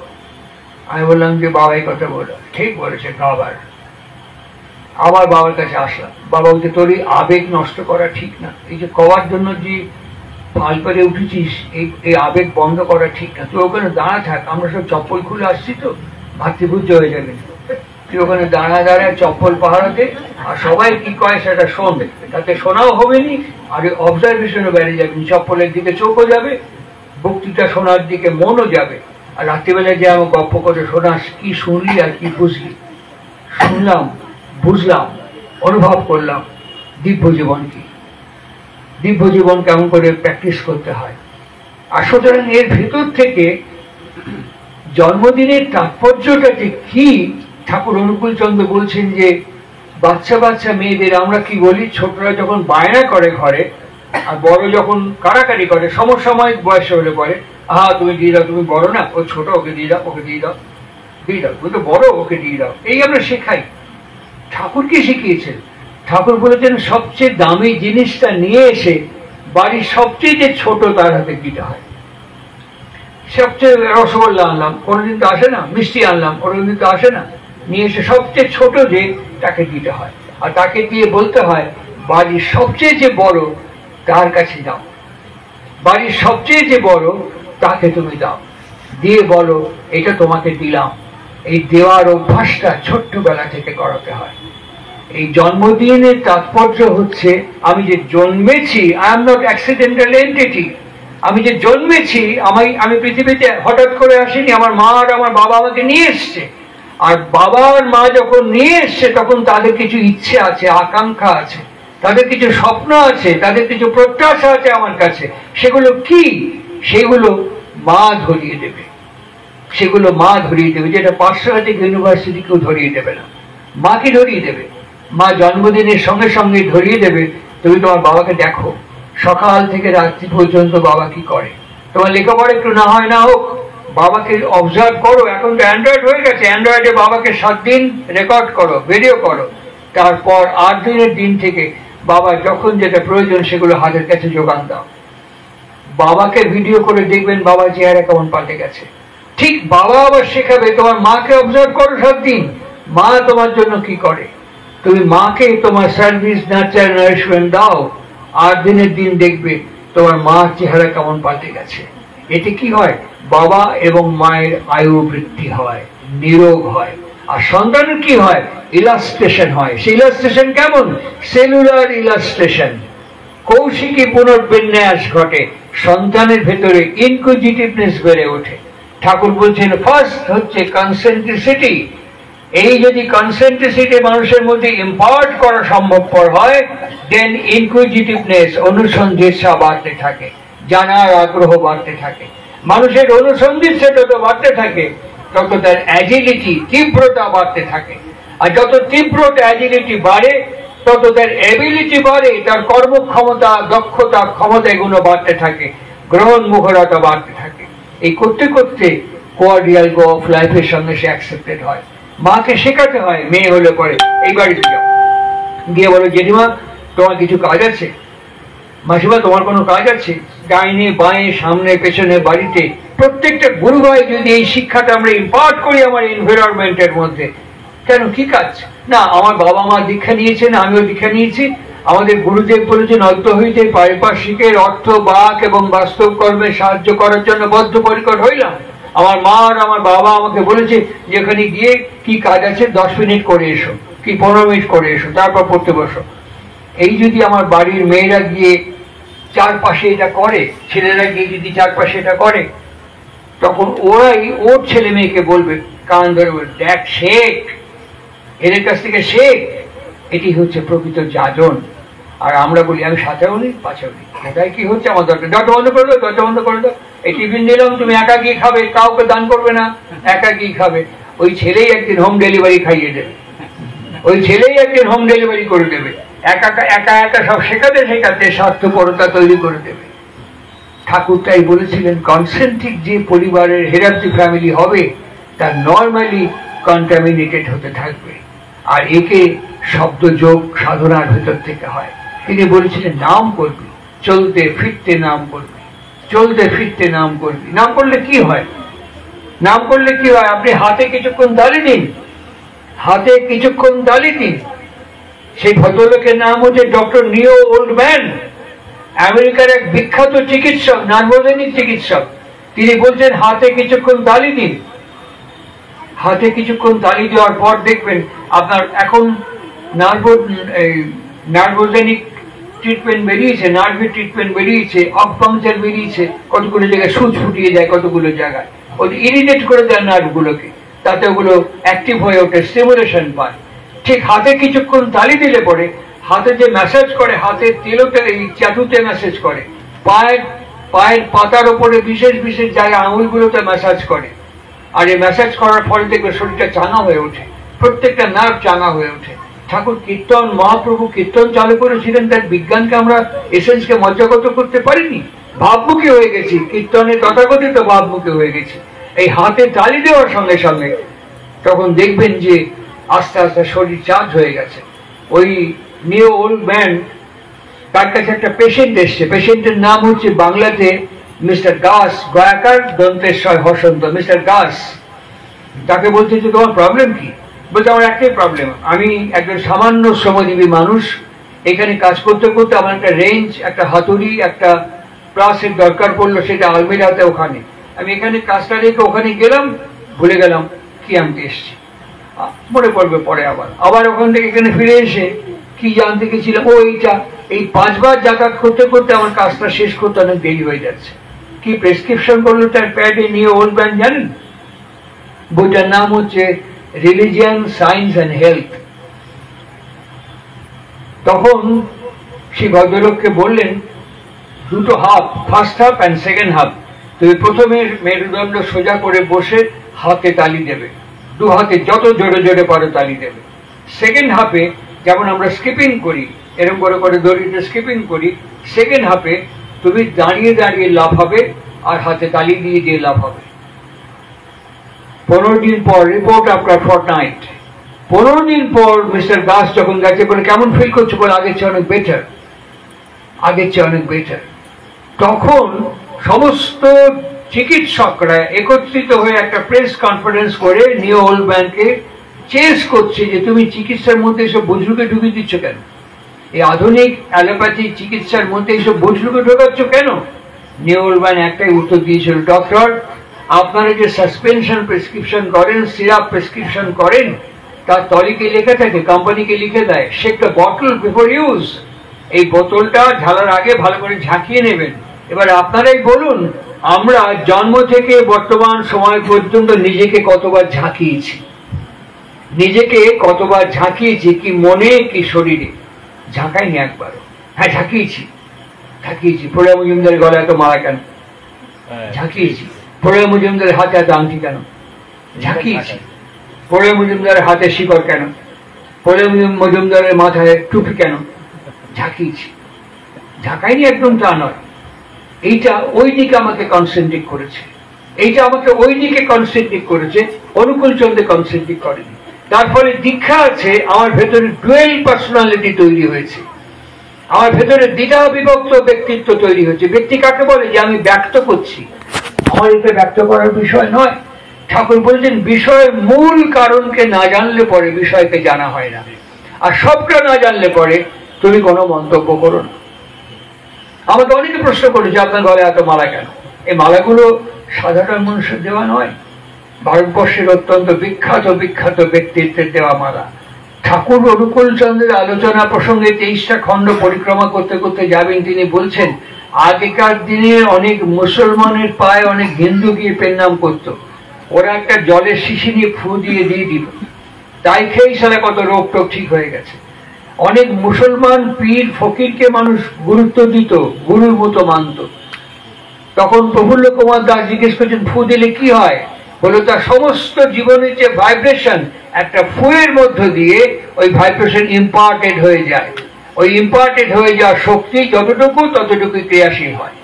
আমি বললাম যে বাবা এই কথা বললো। ঠিক বলেছে, বাবার আমার বাবার কাছে আসলাম, বাবা বলছে তোর এই আবেগ নষ্ট করা ঠিক না, এই যে কবার জন্য যে পাল পেরে উঠেছিস এই আবেগ বন্ধ করা ঠিক না, তুই ওখানে দাঁড়া থাক, আমরা সব চপ্পল খুলে আসছি তো ভাতৃপূজ্য হয়ে যাবে, তুই ওখানে দাঁড়ায় চপ্পল পাহারাতে, আর সবাই কি কয় সেটা শোনবে, তাতে শোনাও হবে নি আর অবজারভেশনও বেড়ে যাবে, চপ্পলের দিকে চোখও যাবে, বক্তৃতা শোনার দিকে মনও যাবে। আর রাত্রিবেলায় যে আমার গল্প করে শোনাস, কি শুনলি আর কি বুঝলি? শুনলাম, বুঝলাম, অনুভব করলাম দিব্য জীবন কি, দিব্য জীবন কেমন করে প্র্যাকটিস করতে হয়। আর সুতরাং এর ভিতর থেকে জন্মদিনের তাৎপর্যটা যে কি, ঠাকুর অনুকূল চন্দ্র বলছেন যে বাচ্চা বাচ্চা মেয়েদের আমরা কি বলি, ছোটরা যখন বায়না করে ঘরে আর বড় যখন কাড়াকাড়ি করে সমসাময়িক বয়স হলে পরে, আহা তুমি দিয়ে দাও, তুমি বড় না, ও ছোট, ওকে দিয়ে দাও, ওকে দিয়ে দাও, দিয়ে দাও, তুমি তো বড়, ওকে দিয়ে দাও, এই আমরা শেখাই। ঠাকুর কি শিখিয়েছেন? ঠাকুর বলেছেন সবচেয়ে দামি জিনিসটা নিয়ে এসে বাড়ির সবচেয়ে যে ছোট তার হাতে দিতে হয়। সবচেয়ে রসগোল্লা আনলাম, কোনোদিন তো আসে না, মিষ্টি আনলাম, কোনোদিন তো আসে না, নিয়ে এসে সবচেয়ে ছোট যে তাকে দিতে হয়, আর তাকে দিয়ে বলতে হয় বাড়ির সবচেয়ে যে বড় তার কাছে দাও, বাড়ির সবচেয়ে যে বড় তাকে তুমি দাও, দিয়ে বলো এটা তোমাকে দিলাম। এই দেওয়ার অভ্যাসটা ছোট্টবেলা থেকে করাতে হয়। এই জন্মদিনের তাৎপর্য হচ্ছে আমি যে জন্মেছি, I am not accidental entity, আমি যে জন্মেছি, আমি পৃথিবীতে হঠাৎ করে আসিনি, আমার মা আর আমার বাবা আমাকে নিয়ে এসছে, আর বাবা আর মা যখন নিয়ে এসছে তখন তাদের কিছু ইচ্ছে আছে, আকাঙ্ক্ষা আছে, তাদের কিছু স্বপ্ন আছে, তাদের কিছু প্রত্যাশা আছে আমার কাছে, সেগুলো কি? সেগুলো মা ধরিয়ে দেবে, সেগুলো মা ধরিয়ে দেবে, যেটা পার্শ্বভাষিক ইউনিভার্সিটি কেউ ধরিয়ে দেবে না, মাকে ধরিয়ে দেবে। মা জন্মদিনের সঙ্গে সঙ্গে ধরিয়ে দেবে, তুমি তোমার বাবাকে দেখো সকাল থেকে রাত্রি পর্যন্ত বাবা কি করে, তোমার লেখাপড়া একটু না হয় না হোক, বাবাকে অবজার্ভ করো। এখন তো অ্যান্ড্রয়েড হয়ে গেছে, অ্যান্ড্রয়েডে বাবাকে 7 দিন রেকর্ড করো, ভিডিও করো, তারপর 8 দিনের দিন থেকে বাবা যখন যেটা প্রয়োজন সেগুলো হাতের কাছে যোগান দাও। বাবাকে ভিডিও করে দেখবেন বাবার চেহারা কেমন পাল্টে গেছে। ঠিক বাবা আবার শেখাবে তোমার মাকে অবজার্ভ করো 7 দিন, মা তোমার জন্য কি করে, তুমি মাকে তোমার সার্ভিস, নার্চার, নারিশমেন্ট দাও, 8 দিনের দিন দেখবে তোমার মার চেহারা কেমন পাল্টে গেছে। এতে কি হয়? বাবা এবং মায়ের আয়ু বৃদ্ধি হয়, নিরোগ হয়। আর সন্তানের কি হয়? ইলাস্ট্রেশন হয়। সেই ইলাস্ট্রেশন কেমন? সেলুলার ইলাস্ট্রেশন, কৌশিকী পুনর্বিন্যাস ঘটে, সন্তানের ভেতরে ইনকুইজিটিভনেস বেড়ে ওঠে। ঠাকুর বলছেন ফার্স্ট হচ্ছে কনসেন্ট্রিসিটি। এই যদি কনসেন্ট্রিসিটি মানুষের মধ্যে ইম্পার্ট করা সম্ভবপর হয়, দেন ইনকুইজিটিভনেস, অনুসন্ধিৎসা বাড়তে থাকে, জানার আগ্রহ বাড়তে থাকে। মানুষের অনুসন্ধিৎসা যত বাড়তে থাকে তত তার অ্যাজিলিটি, তীব্রতা বাড়তে থাকে। আর যত তীব্রতা, অ্যাজিলিটি বাড়ে তত তার এবিলিটি বাড়ে, তার কর্মক্ষমতা, দক্ষতা, ক্ষমতা এগুলো বাড়তে থাকে, গ্রহণ মুখরতা বাড়তে থাকে। এই করতে করতে কোয়ার্ডিয়াল গো অফ লাইফের সঙ্গে সে অ্যাকসেপ্টেড হয়। মাকে শেখাতে হয়, মেয়ে হলে পরে এই বাড়িতে যাও, গিয়ে বলো জেঠিমা তোমার কিছু কাজ আছে, মাসিমা তোমার কোনো কাজ আছে, ডাইনে বাঁয়ে সামনে পেছনে বাড়িতে। প্রত্যেকটা গুরু ভাই যদি এই শিক্ষাটা আমরা ইম্পার্ট করি আমার এনভায়রনমেন্টের মধ্যে, কেন কি কাজ না, আমার বাবা মা দীক্ষা নিয়েছেন, আমিও দীক্ষা নিয়েছি, আমাদের গুরুদেব বলেছেন অল্প হইতে পারিপার্শ্বিকের অর্থ, বাক এবং বাস্তব কর্মে সাহায্য করার জন্য বদ্ধপরিকর হইলাম। আমার মা আর আমার বাবা আমাকে বলেছে যেখানে গিয়ে কি কাজ আছে 10 মিনিট করে এসো, কি 15 মিনিট করে এসো, তারপর পড়তে বসো। এই যদি আমার বাড়ির মেয়েরা গিয়ে চারপাশে এটা করে, ছেলেরা গিয়ে যদি চারপাশে এটা করে, তখন ওরাই ওর ছেলে মেয়েকে বলবে, কান ধরে দেখ, শেখ, এদের কাছ থেকে শেখ। এটি হচ্ছে প্রকৃত যাজন। আর আমরা বলি আমি সাথেও নেই পাশেও নেই, কোথায় কি হচ্ছে আমার দরকার, দরজা বন্ধ করে দাও, দরজা বন্ধ করে দাও, এই টিফিন দিলাম তুমি একা গিয়ে খাবে, কাউকে দান করবে না, একা গিয়ে খাবে। ওই ছেলেই একদিন হোম ডেলিভারি খাইয়ে দেবে, ওই ছেলেই একদিন হোম ডেলিভারি করে দেবে, একা একা একা সব শেখাতে শেখাতে স্বার্থপরতা তৈরি করে দেবে। ঠাকুর তাই বলেছিলেন কনসেন্ট্রিক যে পরিবারের হেরাপ্টি ফ্যামিলি হবে তা নর্মালি কন্টামিনেটেড হতে থাকবে। আর একে শব্দ যোগ সাধনার ভেতর থেকে হয়। তিনি বলেছিলেন নাম করবি, চলতে ফিরতে নাম করবি, চলতে ফিরতে নাম করবি। নাম করলে কি হয়? নাম করলে কি হয়? আপনি হাতে কিছুক্ষণ তালি দিন, হাতে কিছুক্ষণ তালি দিন, সেই ভদ্রলোকের নাম হচ্ছে ডক্টর নিও ওল্ডম্যান, আমেরিকার এক বিখ্যাত চিকিৎসক, নার্ভোজেনিক চিকিৎসক। তিনি বলছেন হাতে কিছুক্ষণ তালি দিন, হাতে কিছুক্ষণ তালি দেওয়ার পর দেখবেন আপনার এখন নার্ভোজেনিক ট্রিটমেন্ট বেরিয়েছে, নার্ভের ট্রিটমেন্ট বেরিয়েছে, অকুপাংচার বেরিয়েছে, কতগুলো জায়গায় সুচ ফুটিয়ে যায়, কতগুলো জায়গায় ওদের ইরিটেট করে দেয় নার্ভগুলোকে, তাতে ওগুলো অ্যাক্টিভ হয়ে ওঠে, স্টিমুলেশন পায়। ঠিক হাতে কিছুক্ষণ তালি দিলে পরে হাতে যে ম্যাসাজ করে, হাতের তেলোতে এই চাটুতে ম্যাসাজ করে, পায়ের পাতার ওপরে বিশেষ বিশেষ জায়গায় আঙুলগুলোতে ম্যাসাজ করে। আর এই ম্যাসাজ করার ফলে দেখবে শরীরটা চাঙা হয়ে ওঠে, প্রত্যেকটা নার্ভ চাঙা হয়ে ওঠে। ঠাকুর কীর্তন, মহাপ্রভু কীর্তন চালু করেছিলেন, তার বিজ্ঞানকে আমরা এসেন্সকে মজ্জাগত করতে পারিনি, ভাবমুখী হয়ে গেছি, কীর্তনে তথাকথিত ভাবমুখী হয়ে গেছি। এই হাতে তালি দেওয়ার সঙ্গে সঙ্গে তখন দেখবেন যে আস্তে আস্তে শরীর চার্জ হয়ে গেছে। ওই নিও ওল্ডম্যান, তার কাছে একটা পেশেন্ট এসছে, পেশেন্টের নাম হচ্ছে বাংলাতে মিস্টার গাস, গয়াকার দন্তেশ্বর হসন্ত, মিস্টার গাস। তাকে বলছে যে তোমার প্রবলেম কি? বলছে আমার একটাই প্রবলেম, আমি একজন সামান্য শ্রমজীবী মানুষ, এখানে কাজ করতে করতে আমার একটা রেঞ্জ, একটা হাতুড়ি, একটা প্লাসের দরকার পড়লো, সেটা আলমিরাতে ওখানে, আমি এখানে কাজটা রেখে ওখানে গেলাম, ভুলে গেলাম কি আনতে এসছি, মনে পড়বে পরে। আবার ওখান থেকে এখানে ফিরে এসে কি জানতে গেছিলাম, ও এইটা, এই 5 বার যাতায়াত করতে করতে আমার কাজটা শেষ করতে অনেক দেরি হয়ে যাচ্ছে। কি প্রেসক্রিপশন করলো তার প্যাডে নিয়ে ওল্ডম্যান জানেন? বইটার নাম হচ্ছে রিলিজিয়ান, সায়েন্স অ্যান্ড হেলথ। তখন সেই ভদ্রলোককে বললেন দুটো half, first half and second half, তুমি প্রথমে মেরুদণ্ড সোজা করে বসে হাতে তালি দেবে, 2 হাতে যত জোরে জোরে পারো তালি দেবে। সেকেন্ড হাফে যেমন আমরা স্কিপিং করি, এরকম করে করে দড়িতে স্কিপিং করি, সেকেন্ড হাফে তুমি দাঁড়িয়ে দাঁড়িয়ে লাফাবে আর হাতে তালি দিয়ে দিয়ে লাফাবে। 15 দিন পর, রিপোর্ট আফটার ফর্টনাইট, 15 দিন পর মিস্টার দাস যখন গেছে, বলে কেমন ফিল করছো? বলে আগের চেয়ে অনেক বেটার, আগের চেয়ে অনেক বেটার। তখন সমস্ত চিকিৎসকরা একত্রিত হয়ে একটা প্রেস কনফারেন্স করে নিও ওল্ডম্যানকে চেস করছে যে তুমি চিকিৎসার মধ্যে এসব বজরুকে ঢুকিয়ে দিচ্ছ কেন, এই আধুনিক অ্যালোপ্যাথি চিকিৎসার মধ্যে এইসব বজরুকে ঢোকাচ্ছ কেন? নিও ওল্ডম্যান একটাই উত্তর দিয়েছিল, ডক্টর আপনারা যে সাসপেনশন প্রেসক্রিপশন করেন, সিরাপ প্রেসক্রিপশন করেন, তার তলিকে লেখা থাকে, কোম্পানিকে লিখে দেয় shake the bottle before use, এই বোতলটা ঢালার আগে ভালো করে ঝাঁকিয়ে নেবেন। এবার আপনারাই বলুন আমরা জন্ম থেকে বর্তমান সময় পর্যন্ত নিজেকে কতবার ঝাঁকিয়েছি, নিজেকে কতবার ঝাঁকিয়েছি, কি মনে কি শরীরে? ঝাঁকাইনি একবারও। হ্যাঁ ঝাঁকিয়েছি, ঝাঁকিয়েছি। প্রলয় মজুমদারের গলায় এত মারা কেন? ঝাঁকিয়েছি। প্রলয় মজুমদারের হাতে এত আংটি কেন? ঝাঁকিয়েছি। প্রলয় মজুমদারের হাতে শিকড় কেন? প্রলয় মজুমদারের মাথায় টুপি কেন? ঝাঁকিয়েছি। ঝাঁকাইনি একদম তা নয়, এইটা ওই দিকে আমাকে কনসেন্ট্রেট করেছে, এইটা আমাকে ওই দিকে কনসেন্ট্রেট করেছে, অনুকূল চন্দ্রে কনসেন্ট্রেট করেনি। তার ফলে দীক্ষা আছে, আমার ভেতরে ডুয়েল পার্সোনালিটি তৈরি হয়েছে, আমার ভেতরে দ্বিধা বিভক্ত ব্যক্তিত্ব তৈরি হয়েছে। ব্যক্তি কাকে বলে? যে আমি ব্যক্ত করছি, আমার এটা ব্যক্ত করার বিষয় নয়। ঠাকুর বলছেন বিষয়ের মূল কারণকে না জানলে পরে বিষয়কে জানা হয় না, আর সবটা না জানলে পরে তুমি কোনো মন্তব্য করো না। আমাকে অনেকে প্রশ্ন করেছে আপনার গলায় এত মালা কেন? এই মালাগুলো সাধারণ মানুষের দেওয়া নয়, ভারতবর্ষের অত্যন্ত বিখ্যাত বিখ্যাত ব্যক্তিত্বের দেওয়া মালা। ঠাকুর অনুকূল চন্দ্রের আলোচনা প্রসঙ্গে 23টা খণ্ড পরিক্রমা করতে করতে যাবেন, তিনি বলছেন আগেকার দিনে অনেক মুসলমানের পায়ে অনেক হিন্দু গিয়ে পেন্নাম করতো, ওরা একটা জলের শিশি নিয়ে ফু দিয়ে দিয়ে দিল, তাই খেয়েই সারা কত রোগ টোগ ঠিক হয়ে গেছে। অনেক মুসলমান পীর ফকিরকে মানুষ গুরুত্ব দিত, গুরুর মতো মানত। তখন প্রফুল্ল কুমার দাস জিজ্ঞেস করছেন ফু দিলে কি হয়? বলে তার সমস্ত জীবনের যে ভাইব্রেশন একটা ফুয়ের মধ্য দিয়ে ওই ভাইব্রেশন ইম্পার্টেড হয়ে যায়, ওই ইম্পার্টেড হয়ে যাওয়ার শক্তি যতটুকু ততটুকুই ক্রিয়াশীল হয়।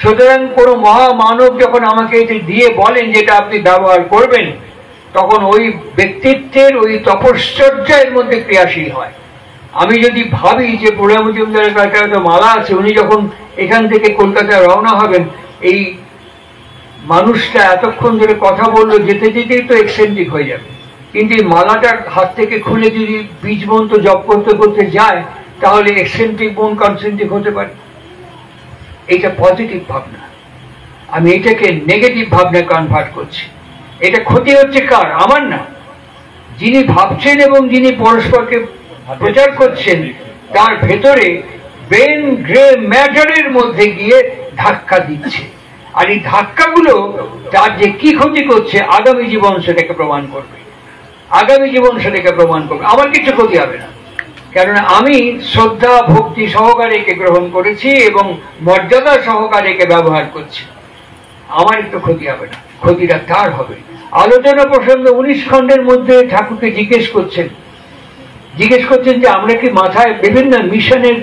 সুতরাং কোন মহামানব যখন আমাকে এটি দিয়ে বলেন যেটা আপনি ব্যবহার করবেন, তখন ওই ব্যক্তিত্বের ওই তপশ্চর্যার মধ্যে ক্রিয়াশীল হয়। আমি যদি ভাবি যে প্রলয় মজুমদারের কাছে হয়তো মালা আছে, উনি যখন এখান থেকে কলকাতায় রওনা হবেন, এই মানুষটা এতক্ষণ ধরে কথা বললো, যেতে যেতেই তো এক্সেন্ট্রিক হয়ে যাবে, কিন্তু এই মালাটা হাত থেকে খুলে যদি বীজ মন্ত্র জপ করতে করতে যায়, তাহলে এক্সেন্ট্রিক বোন কনসেন্ট্রিক হতে পারে। এটা পজিটিভ ভাবনা, আমি এটাকে নেগেটিভ ভাবনায় কনভার্ট করছি। এটা ক্ষতি হচ্ছে কার? আমার না। যিনি ভাবছেন এবং যিনি পরস্পরকে প্রচার করছেন, তার ভেতরে ব্রেন গ্রে ম্যাটারের মধ্যে গিয়ে ধাক্কা দিচ্ছে। আর এই ধাক্কাগুলো তার যে কি ক্ষতি করছে, আগামী জীবন সেটাকে প্রমাণ করবে। আগামী জীবন সেটাকে প্রমাণ করবে। আমার কিছু ক্ষতি হবে না, কেননা আমি শ্রদ্ধা ভক্তি সহকারে একে গ্রহণ করেছি এবং মর্যাদা সহকারে একে ব্যবহার করছি। আমার একটু ক্ষতি হবে না, ক্ষতিটা তার হবে। আলোচনা প্রসঙ্গে 19 খণ্ডের মধ্যে ঠাকুরকে জিজ্ঞেস করছেন যে আমরা কি মাথায় বিভিন্ন মিশনের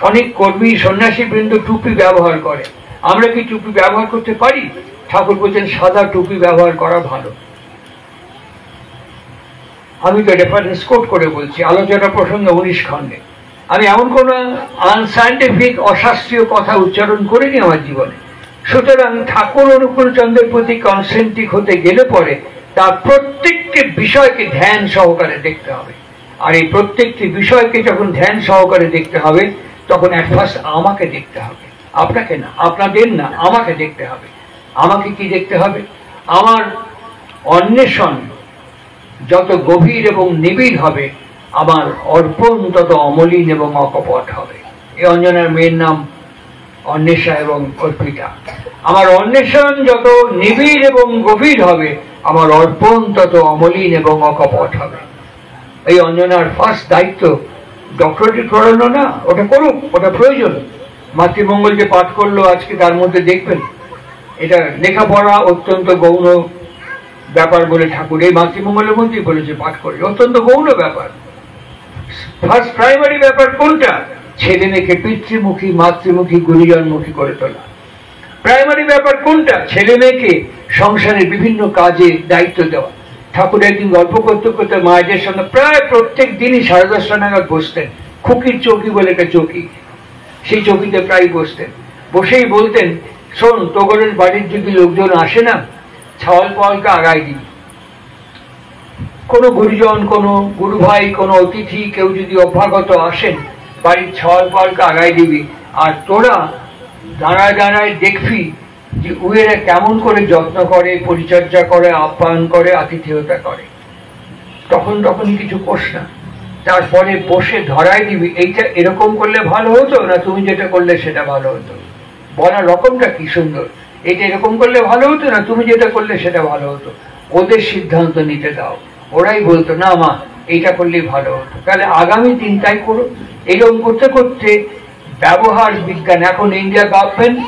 অনেক কর্মী সন্ন্যাসী বৃন্দ টুপি ব্যবহার করে, আমরা কি টুপি ব্যবহার করতে পারি? ঠাকুর বলছেন সাদা টুপি ব্যবহার করা ভালো। আমি তো রেফারেন্স কোট করে বলছি, আলোচনা প্রসঙ্গে 19 খণ্ডে। আমি এমন কোন আনসাইন্টিফিক অশাস্ত্রীয় কথা উচ্চারণ করিনি আমার জীবনে। সুতরাং ঠাকুর অনুকূল চন্দ্রের প্রতি কনসেন্ট্রিক হতে গেলে পরে তার প্রত্যেকটি বিষয়কে ধ্যান সহকারে দেখতে হবে। আর এই প্রত্যেকটি বিষয়কে যখন ধ্যান সহকারে দেখতে হবে, তখন অ্যাট ফার্স্ট আমাকে দেখতে হবে, আপনাকে না, আপনাদের না, আমাকে দেখতে হবে। আমাকে কি দেখতে হবে? আমার অন্বেষণ যত গভীর এবং নিবিড় হবে, আমার অর্পণ তত অমলিন এবং অকপট হবে। এই অঞ্জনার মেয়ের নাম অন্বেষা এবং অর্পিতা। আমার অন্বেষণ যত নিবিড় এবং গভীর হবে, আমার অর্পণ তত অমলিন এবং অকপট হবে। এই অঞ্জনার ফার্স্ট দায়িত্ব ডক্টরেট করানো না, ওটা করুক, ওটা প্রয়োজন। মাতৃমঙ্গল যে পাঠ করলো আজকে, তার মধ্যে দেখবেন এটা লেখাপড়া অত্যন্ত গৌণ ব্যাপার বলে ঠাকুর এই মাতৃমঙ্গলের মধ্যেই বলেছে পাঠ করে, অত্যন্ত গৌণ ব্যাপার। ফার্স্ট প্রাইমারি ব্যাপার কোনটা? ছেলে মেয়েকে পিতৃমুখী মাতৃমুখী গুরুজনমুখী করে তোলা। প্রাইমারি ব্যাপার কোনটা? ছেলে মেয়েকে সংসারের বিভিন্ন কাজে দায়িত্ব দেওয়া। ঠাকুর একদিন গল্প করতে করতে মায়েদের সঙ্গে প্রায় প্রত্যেক দিনই 10:30 নাগাদ বসতেন। খুকির চৌকি বলে একটা চৌকি, সেই চৌকিতে প্রায় বসতেন। বসেই বলতেন, শোন, তোগরের বাড়ির যদি লোকজন আসে না, ছাওয়াল পাওয়ালকে আগায় দিবি। কোনো গুরুজন, কোনো গুরু ভাই, কোনো অতিথি কেউ যদি অভ্যাগত আসেন, বাড়ির ছাওয়াল পাওয়ালকে আগায় দিবি। আর তোরা দাঁড়ায় দাঁড়ায় দেখবি যে উয়েরা কেমন করে যত্ন করে, পরিচর্যা করে, আপ্যায়ন করে, আতিথেয়তা করে। তখনই কিছু কোষ না, তারপরে বসে ধরাই দিবি, এইটা এরকম করলে ভালো হতো না, তুমি যেটা করলে সেটা ভালো হতো। বলার রকমটা কি সুন্দর, এটা এরকম করলে ভালো হতো না, তুমি যেটা করলে সেটা ভালো হতো। ওদের সিদ্ধান্ত নিতে দাও। ওরাই বলতো, না মা, এইটা করলেই ভালো হতো। তাহলে আগামী দিন তাই করো। এরকম করতে করতে ব্যবহার বিজ্ঞান, এখন ইন্ডিয়া গভর্নমেন্ট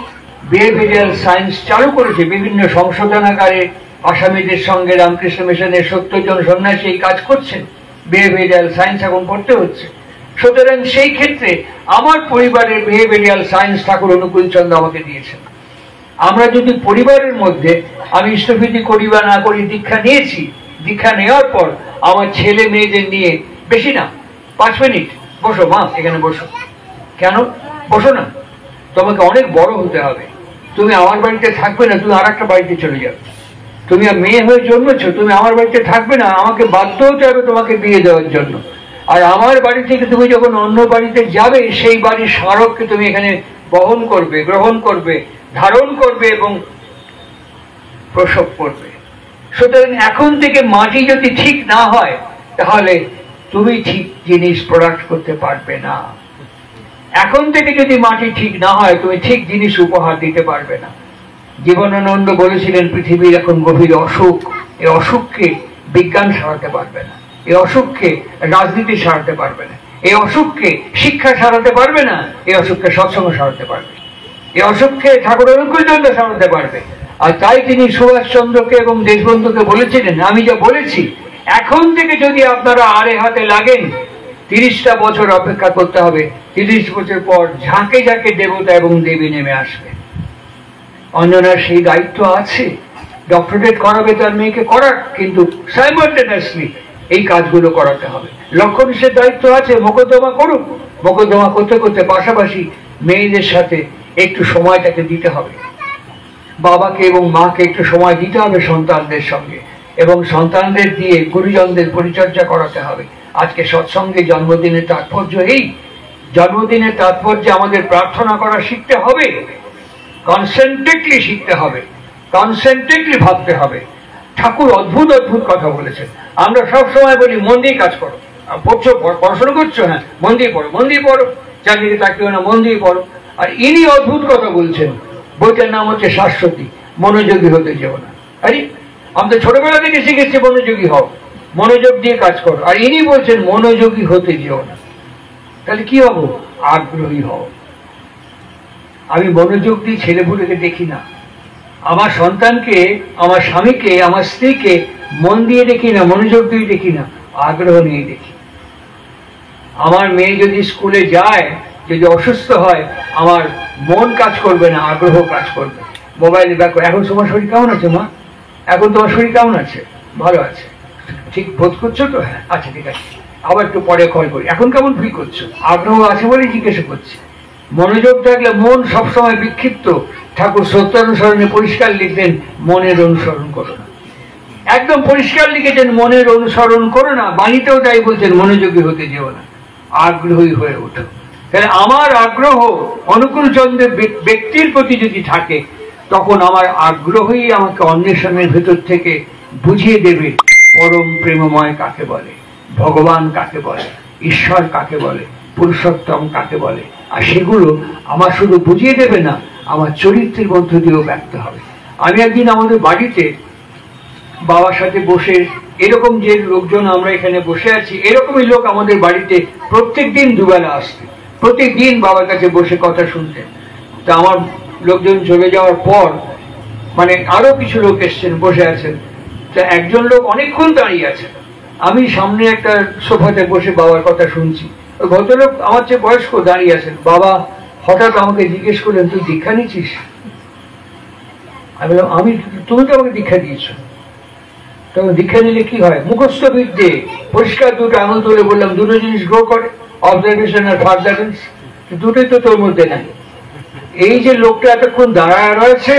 বিহেভিয়ারাল সায়েন্স চালু করেছে। বিভিন্ন সংশোধনাগারে আসামিদের সঙ্গে রামকৃষ্ণ মিশনের 70 জন সন্ন্যাসী এই কাজ করছেন। বিহেভিয়ারাল সায়েন্স এখন পড়তে হচ্ছে। সুতরাং সেই ক্ষেত্রে আমার পরিবারের বিহেভিয়ারাল সায়েন্স ঠাকুর অনুকূল চন্দ্র আমাকে দিয়েছেন। আমরা যদি পরিবারের মধ্যে, আমি ইষ্টভীতি করি বা না করি, দীক্ষা নিয়েছি, দীক্ষা নেওয়ার পর আমার ছেলে মেয়েদের নিয়ে বেশি না 5 মিনিট বসো মা, এখানে বসো। কেন বসো না? তোমাকে অনেক বড় হতে হবে। তুমি আমার বাড়িতে থাকবে না, তুমি আর একটা বাড়িতে চলে যাবে। তুমি মেয়ে হয়ে জন্মেছো, তুমি আমার বাড়িতে থাকবে না, আমাকে বাধ্য হতে হবে তোমাকে বিয়ে দেওয়ার জন্য। আর আমার বাড়ি থেকে তুমি যখন অন্য বাড়িতে যাবে, সেই বাড়ির স্মারককে তুমি এখানে বহন করবে, গ্রহণ করবে, ধারণ করবে এবং প্রসব করবে। সুতরাং এখন থেকে মাটি যদি ঠিক না হয়, তাহলে তুমি ঠিক জিনিস প্রোডাক্ট করতে পারবে না। এখন থেকে যদি মাটি ঠিক না হয়, তুমি ঠিক জিনিস উপহার দিতে পারবে না। জীবনানন্দ বলেছিলেন, পৃথিবীর এখন গভীর অসুখ, এই অসুখকে বিজ্ঞান সারাতে পারবে না, এই অসুখকে রাজনীতি সারাতে পারবে না, এই অসুখকে শিক্ষা সারাতে পারবে না, এই অসুখকে সৎসঙ্গ সারাতে পারবে, এই অসুখকে ঠাকুর অনুকূল চন্দ্র সারাতে পারবে। আর তাই তিনি সুভাষচন্দ্রকে এবং দেশবন্ধুকে বলেছিলেন, আমি যা বলেছি, এখন থেকে যদি আপনারা আড়ে হাতে লাগেন, 30টা বছর অপেক্ষা করতে হবে। 30 বছর পর ঝাঁকে ঝাঁকে দেবতা এবং দেবী নেমে আসবে। অঞ্জনার সেই দায়িত্ব আছে, ডক্টরেট করাবে তার মেয়েকে, করাক, কিন্তু সাইমালটেনিয়াসলি এই কাজগুলো করাতে হবে। লক্ষণের দায়িত্ব আছে, মোকদ্দমা করুক। মোকদ্দমা করতে করতে পাশাপাশি মেয়েদের সাথে একটু সময়টাকে দিতে হবে, বাবাকে এবং মাকে একটু সময় দিতে হবে সন্তানদের সঙ্গে। এবং সন্তানদের দিয়ে গুরুজনদের পরিচর্যা করাতে হবে। আজকে সৎসঙ্গে জন্মদিনের তাৎপর্য এই, জন্মদিনের তাৎপর্য আমাদের প্রার্থনা করা শিখতে হবে, কনসেন্ট্রেটলি শিখতে হবে, কনসেন্ট্রেটলি ভাবতে হবে। ঠাকুর অদ্ভুত অদ্ভুত কথা বলেছেন। আমরা সব সময় বলি মন দিয়ে কাজ করো, পড়ছো, পড়াশোনা করছো, হ্যাঁ মন দিয়ে পড়ো, মন দিয়ে পড়ো, চাকরিকে তাকিও না, মন দিয়ে পড়ো। আর ইনি অদ্ভুত কথা বলছেন, বইটার নাম হচ্ছে শাশ্বতী, মনোযোগী হতে যেও না। আরে আমরা ছোটবেলা থেকে শিখেছি মনোযোগী হও, মনোযোগ দিয়ে কাজ করো, আর ইনি বলছেন মনোযোগী হতে যেও না। তাহলে কি হবো? আগ্রহী হও। আমি মনোযোগ দিয়ে ছেলেপুলেকে দেখি না, আমার সন্তানকে, আমার স্বামীকে, আমার স্ত্রীকে মন দিয়ে দেখি না, মনোযোগ দিয়ে দেখি না, আগ্রহ নিয়ে দেখি। আমার মেয়ে যদি স্কুলে যায়, যদি অসুস্থ হয়, আমার মন কাজ করবে না, আগ্রহ কাজ করবে। মোবাইলে দেখো, এখন তোমার শরীর কেমন আছে মা? এখন তোমার শরীর কেমন আছে? ভালো আছে, ঠিক বোধ করছো তো? হ্যাঁ, আচ্ছা ঠিক আছে, আবার একটু পরে কল করি। এখন কেমন ফিল করছো? আগ্রহ আছে বলেই জিজ্ঞাসা করছি। মনোযোগ থাকলে মন সবসময় বিক্ষিপ্ত। ঠাকুর সত্যানুসরণে পরিষ্কার লিখতেন, মনের অনুসরণ করো না। একদম পরিষ্কার লিখেছেন, মনের অনুসরণ করো না। বাণীতেও তাই বলছেন, মনোযোগী হতে যেও না, আগ্রহী হয়ে ওঠো। তাহলে আমার আগ্রহ অনুকূল চন্দ্রের ব্যক্তির প্রতি যদি থাকে, তখন আমার আগ্রহই আমাকে অন্বেষণের ভেতর থেকে বুঝিয়ে দেবে পরম প্রেমময় কাকে বলে, ভগবান কাকে বলে, ঈশ্বর কাকে বলে, পুরুষোত্তম কাকে বলে। আর সেগুলো আমার শুধু বুঝিয়ে দেবে না, আমার চরিত্রের মধ্য দিয়েও ব্যক্ত হবে। আমি একদিন আমাদের বাড়িতে বাবার সাথে বসে, এরকম যে লোকজন আমরা এখানে বসে আছি, এরকমই লোক আমাদের বাড়িতে প্রত্যেক দিন দুবেলা আসতেন, প্রত্যেক দিন বাবার কাছে বসে কথা শুনতেন। তা আমার লোকজন চলে যাওয়ার পর মানে আরো কিছু লোক এসছেন, বসে আছেন। তা একজন লোক অনেকক্ষণ দাঁড়িয়ে আছেন, আমি সামনে একটা সোফাতে বসে বাবার কথা শুনছি। ভদ্রলোক আমার চেয়ে বয়স্ক দাঁড়িয়ে আছেন। বাবা হঠাৎ আমাকে জিজ্ঞেস করলেন, তুই দীক্ষা নিচ্ছিস? আমি বললাম, আমি, তুমি তো আমাকে দীক্ষা দিয়েছ। তখন দীক্ষা নিলে কি হয়? মুখস্থ বিদ্যে, পরিষ্কার দুটো আঙুল তুলে বললাম, দুটো জিনিস গ্রো করে, অবজারভেশন আর ফার্দারেন্স। দুটোই তো তোর মধ্যে নাই। এই যে লোকটা এতক্ষণ দাঁড়ায় রয়েছে,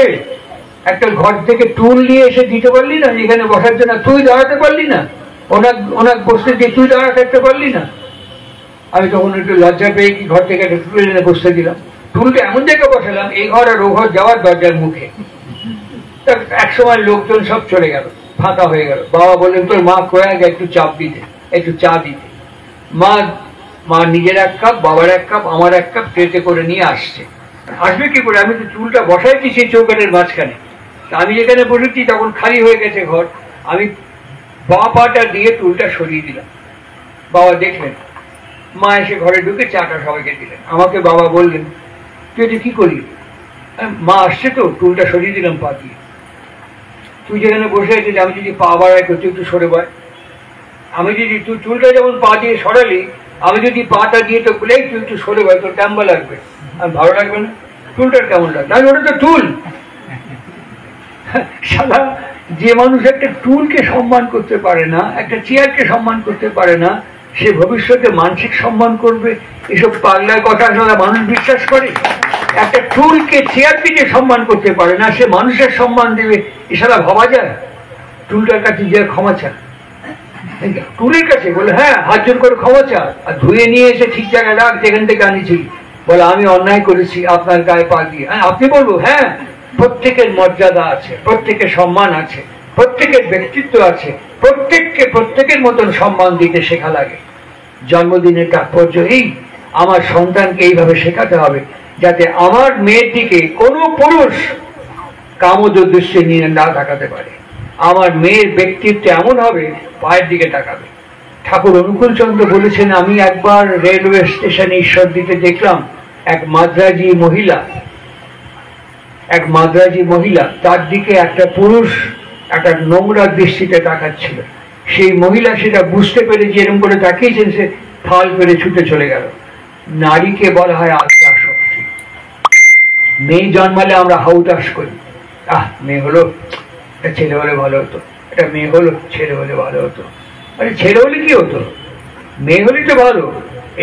একটা ঘর থেকে টুল নিয়ে এসে দিতে পারলি না এখানে বসার জন্য? তুই দাঁড়াতে পারলি না? ওনার বসতে দিয়ে তুই দাঁড়া থাকতে পারলি না? আমি তখন একটু লজ্জা পেয়ে কি ঘর থেকে একটা টুল এনে বসতে দিলাম। টুলটা এমন জায়গায় বসালাম, এই ঘর আর ও ঘর যাওয়ার দরজার মুখে। এক সময় লোকজন সব চলে গেল, ফাঁকা হয়ে গেল। বাবা বললেন, তোর মা কয়ে আগে একটু চাপ দিতে, একটু চা দিতে। মা নিজের এক কাপ, বাবার এক কাপ, আমার এক কাপ ট্রেতে করে নিয়ে আসছে। আসবে কি করে? আমি তো চুলটা বসাইছি সেই চৌকাটের মাঝখানে। আমি যেখানে বসেছি তখন খালি হয়ে গেছে ঘর। আমি বাঁ পাটা দিয়ে টুলটা সরিয়ে দিলাম। বাবা দেখলেন, মা এসে ঘরে ঢুকে চাটা সবাইকে দিলেন। আমাকে বাবা বললেন, তুই এটা কি করলি? মা আসছে তো, টুলটা সরিয়ে দিলাম পা দিয়ে। তুই যেখানে বসে আছিস, আমি যদি পা বাড়াই তুই একটু সরে বাড়। আমি যদি, তুই চুলটা যেমন পা দিয়ে সরালি, আমি যদি পাটা দিয়ে তো বলে তুই একটু সরে বাড়, তোর কেমন লাগবে? আর ভালো লাগবে না? টুলটার কেমন লাগবে? আমি, ওটা তো টুল। সাদা যে মানুষ একটা টুলকে সম্মান করতে পারে না, একটা চেয়ারকে সম্মান করতে পারে না, সে ভবিষ্যতে মানসিক সম্মান করবে? এসব পাগলার কথা সারা মানুষ বিশ্বাস করে। একটা টুলকে, চেয়ারকে যে সম্মান করতে পারে না, সে মানুষের সম্মান দেবে, এছাড়া ভাবা যায়? টুলটার কাছে যে ক্ষমা চা, টুলের কাছে বলে হ্যাঁ হাত জোর করে ক্ষমা চা, আর ধুয়ে নিয়ে এসে ঠিক জায়গায় রাখ যেখান থেকে আনিছি। বলে আমি অন্যায় করেছি আপনার গায়ে পা দিয়ে। আপনি বলবো হ্যাঁ, প্রত্যেকের মর্যাদা আছে, প্রত্যেকের সম্মান আছে, প্রত্যেকের ব্যক্তিত্ব আছে, প্রত্যেকের মতন সম্মান দিতে শেখা লাগে। জন্মদিনের তাৎপর্য এই, আমার সন্তানকে এইভাবে শেখাতে হবে যাতে আমার মেয়েটিকে কোনো পুরুষ কামোদ দৃষ্টি নিয়ে না তাকাতে পারে। আমার মেয়ের ব্যক্তিত্ব এমন হবে, পায়ের দিকে তাকাবে। ঠাকুর অনুকূল চন্দ্র বলেছেন, আমি একবার রেলওয়ে স্টেশনে ঈশ্বর দিতে দেখলাম এক মাদ্রাজি মহিলা, তার দিকে একটা পুরুষ একটা নোংরা দৃষ্টিতে তাকাচ্ছিল। সেই মহিলা সেটা বুঝতে পেরে যে এরকম করে তাকিয়েছেন, সে ফাল করে ছুটে চলে গেল। নারীকে বলা হয় আত্মা শক্তি। মেয়ে জন্মালে আমরা হাউতাস করি, মেয়ে হলো, ছেলে হলে ভালো হতো, এটা মেয়ে হলো, ছেলে হলে ভালো হতো। আরে ছেলে হলে কি হতো? মেয়ে হলেই তো ভালো।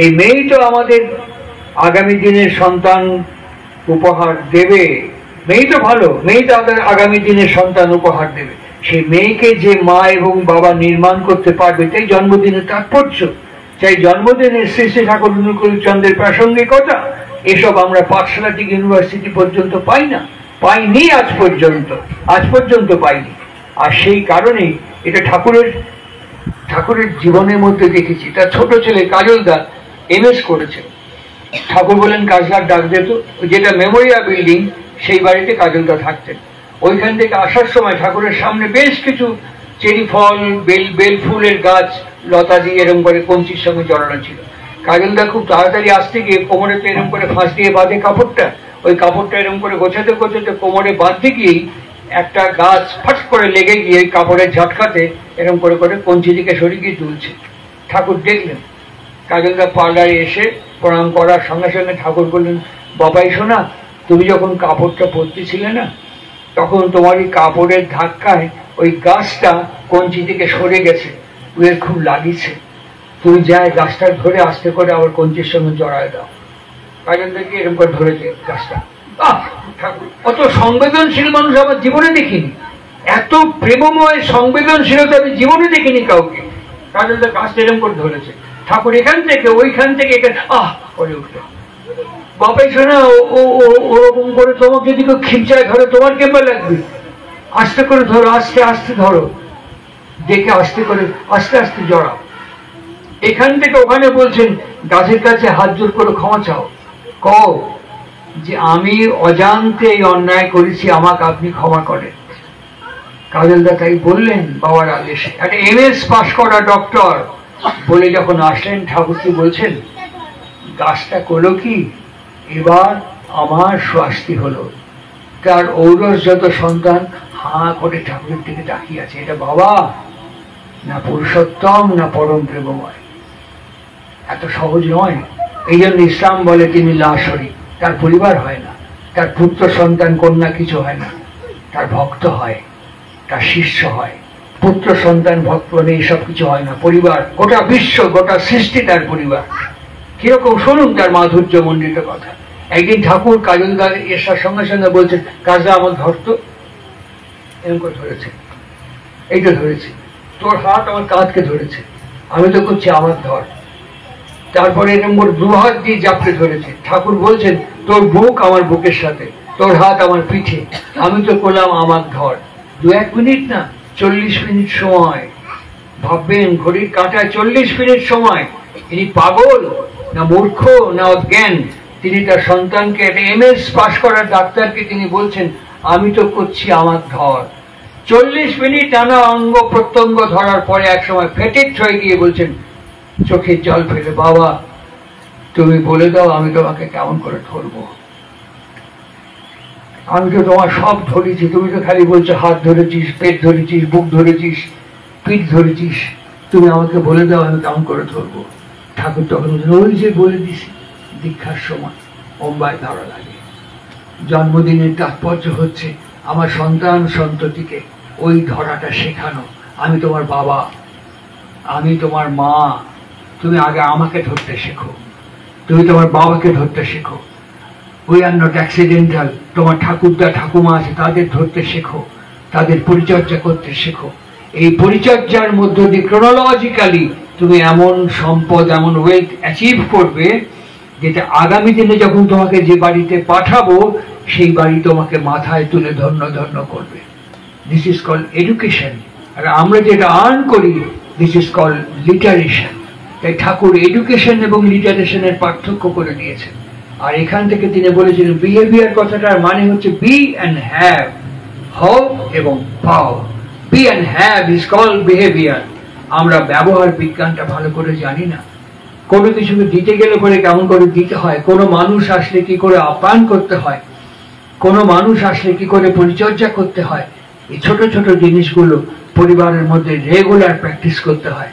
এই মেয়েই তো আমাদের আগামী দিনের সন্তান উপহার দেবে। মেয়েই তো ভালো, মেয়েই তো আমাদের আগামী দিনের সন্তান উপহার দেবে। সেই মেয়েকে যে মা এবং বাবা নির্মাণ করতে পারবে, তাই জন্মদিনের তাৎপর্য, চাই জন্মদিনের শ্রী শ্রী ঠাকুর অনুকূল চন্দ্রের প্রাসঙ্গিকতা, এসব আমরা পাঠশালা থেকে ইউনিভার্সিটি পর্যন্ত পাই না, পাইনি আজ পর্যন্ত পাইনি। আর সেই কারণে এটা ঠাকুরের জীবনের মধ্যে দেখেছি। তার ছোট ছেলে কাজলদা MS করেছে। ঠাকুর বলেন কাজলার ডাক দিত, যেটা মেমোরিয়াল বিল্ডিং, সেই বাড়িতে কাজলদা থাকতেন। ওইখান থেকে আসার সময় ঠাকুরের সামনে বেশ কিছু চেরি ফল, বেল ফুলের গাছ, লতা দিয়ে এরকম করে কঞ্চির সঙ্গে জড়ানো ছিল। কাজলদা খুব তাড়াতাড়ি আসতে গিয়ে কোমরেতে এরকম করে ফাঁস দিয়ে বাঁধে কাপড়টা, ওই কাপড়টা এরকম করে গোছাতে কোমরে বাঁধতে গিয়েই একটা গাছ ফাট করে লেগে গিয়ে কাপড়ের ঝটকাতে এরকম করে কঞ্চি দিকে সরিয়ে গিয়ে তুলছে। ঠাকুর দেখলেন। কাজলদা পার্লারে এসে প্রণাম করার সঙ্গে সঙ্গে ঠাকুর বললেন, বাবাই শোনা, তুমি যখন কাপড়টা পরতেছিলে না, তখন তোমার এই কাপড়ের ধাক্কায় ওই গাছটা কঞ্চি থেকে সরে গেছে, ওর খুব লাগিছে, তুমি যাই গাছটা ধরে আস্তে করে আবার কঞ্চির সঙ্গে জড়ায় দাও। কাজলদাকে এরকম করে ধরেছে গাছটা। ঠাকুর অত সংবেদনশীল মানুষ আমার জীবনে দেখিনি, এত প্রেমময় সংবেদনশীলতা আমি জীবনে দেখিনি কাউকে। কাজলদা গাছটা এরকম করে ধরেছে, ঠাকুর এখান থেকে ওইখান থেকে এখানে করে উঠলো। বাবাই শোনা, ওরকম করে তোমাকে যদি কেউ খিমচায় ধরে তোমার কেমন লাগবে? আস্তে করে ধরো, আস্তে আস্তে ধরো, দেখে আস্তে করে আস্তে আস্তে জড়াও। এখান থেকে ওখানে বলছেন, গাছের কাছে হাত জোর করে ক্ষমা চাও, কও যে আমি অজান্তে এই অন্যায় করেছি, আমাকে আপনি ক্ষমা করেন। কাজলদা তাই বললেন বাবার আদেশে। একটা MS পাস করা ডক্টর বলে যখন আসলেন, ঠাকুর কি বলছেন, গাছটা করলো কি, এবার আমার শাস্তি হলো। তার ঔরস যত সন্তান হাঁ করে ঠাকুরের দিকে তাকিয়ে আছে, এটা বাবা না পুরুষোত্তম না পরম প্রেমময়, এত সহজ নয়। এই জন্য ইসলাম বলে তিনি লাশরী, তার পরিবার হয় না, তার পুত্র সন্তান কন্যা কিছু হয় না, তার ভক্ত হয়, তার শিষ্য হয়। পুত্র সন্তান ভক্ত এইসব কিছু হয় না, পরিবার, গোটা বিশ্ব, গোটা সৃষ্টি তার পরিবার। কিরকম শুনুন তার মাধুর্য মণ্ডিত কথা। একদিন ঠাকুর কাজলদার এসার সঙ্গে সঙ্গে বলছেন, কাজলা আমার ধরত, এরকম করে ধরেছে, এইটা ধরেছে, তোর হাত আমার কাঁধকে ধরেছে, আমি তো করছি আমার ধর। তারপরে এরকম করে 2 হাত দিয়ে জাপড়ে ধরেছে। ঠাকুর বলছেন, তোর বুক আমার বুকের সাথে, তোর হাত আমার পিঠে, আমি তো করলাম আমার ধর। 2-1 মিনিট না, 40 মিনিট সময়। ভাববেন, ঘড়ির কাঁটায় 40 মিনিট সময়। তিনি পাগল না মূর্খ না অজ্ঞান? তিনি তার সন্তানকে, একটা MS পাস করার ডাক্তারকে তিনি বলছেন, আমি তো করছি আমার ধর। 40 মিনিট টানা অঙ্গ প্রত্যঙ্গ ধরার পরে এক সময় ফেটেক্ট হয়ে গিয়ে বলছেন, চোখে জল ফেলে, বাবা তুমি বলে দাও আমি তোমাকে কেমন করে ধরবো? আমি তো তোমার সব ধরেছি, তুমি তো খালি বলছো হাত ধরেছিস, পেট ধরেছিস, বুক ধরেছিস, পিঠ ধরেছিস, তুমি আমাকে বলে দাও আমি কেমন করে ধরবো? ঠাকুর তখন ওই যে বলে দিছি, দীক্ষার সময় অম্বায় ধরা লাগে। জন্মদিনের তাৎপর্য হচ্ছে আমার সন্তান সন্ততিকে ওই ধরাটা শেখানো। আমি তোমার বাবা, আমি তোমার মা, তুমি আগে আমাকে ধরতে শেখো, তুমি তোমার বাবাকে ধরতে শেখো। We are not accidental. তোমার ঠাকুরদা ঠাকুমা আছে, তাদের ধরতে শেখো, তাদের পরিচর্যা করতে শেখো। এই পরিচর্যার মধ্য দিয়ে ক্রোনোলজিক্যালি তুমি এমন সম্পদ, এমন ওয়েলথ অ্যাচিভ করবে, যেটা আগামী দিনে যখন তোমাকে যে বাড়িতে পাঠাবো, সেই বাড়ি তোমাকে মাথায় তুলে ধন্য ধন্য করবে। This is called education. আর আমরা যেটা আর্ন করি, দিস ইজ কল্ড লিটারেশন। তাই ঠাকুর এডুকেশন এবং লিটারেশনের পার্থক্য করে দিয়েছেন। আর এখান থেকে তিনি বলেছিলেন, বিহেভিয়ার কথাটার মানে হচ্ছে বি অ্যান্ড হ্যাভ, হও এবং পাও। Be and have is called behaviour. আমরা ব্যবহার বিজ্ঞানটা ভালো করে জানি না। কোনো কিছুকে দিতে গেলে পরে কেমন করে দিতে হয়, কোনো মানুষ আসলে কি করে আপ্যায়ন করতে হয়, কোনো মানুষ আসলে কি করে পরিচর্যা করতে হয়, এই ছোট ছোট জিনিসগুলো পরিবারের মধ্যে রেগুলার প্র্যাকটিস করতে হয়।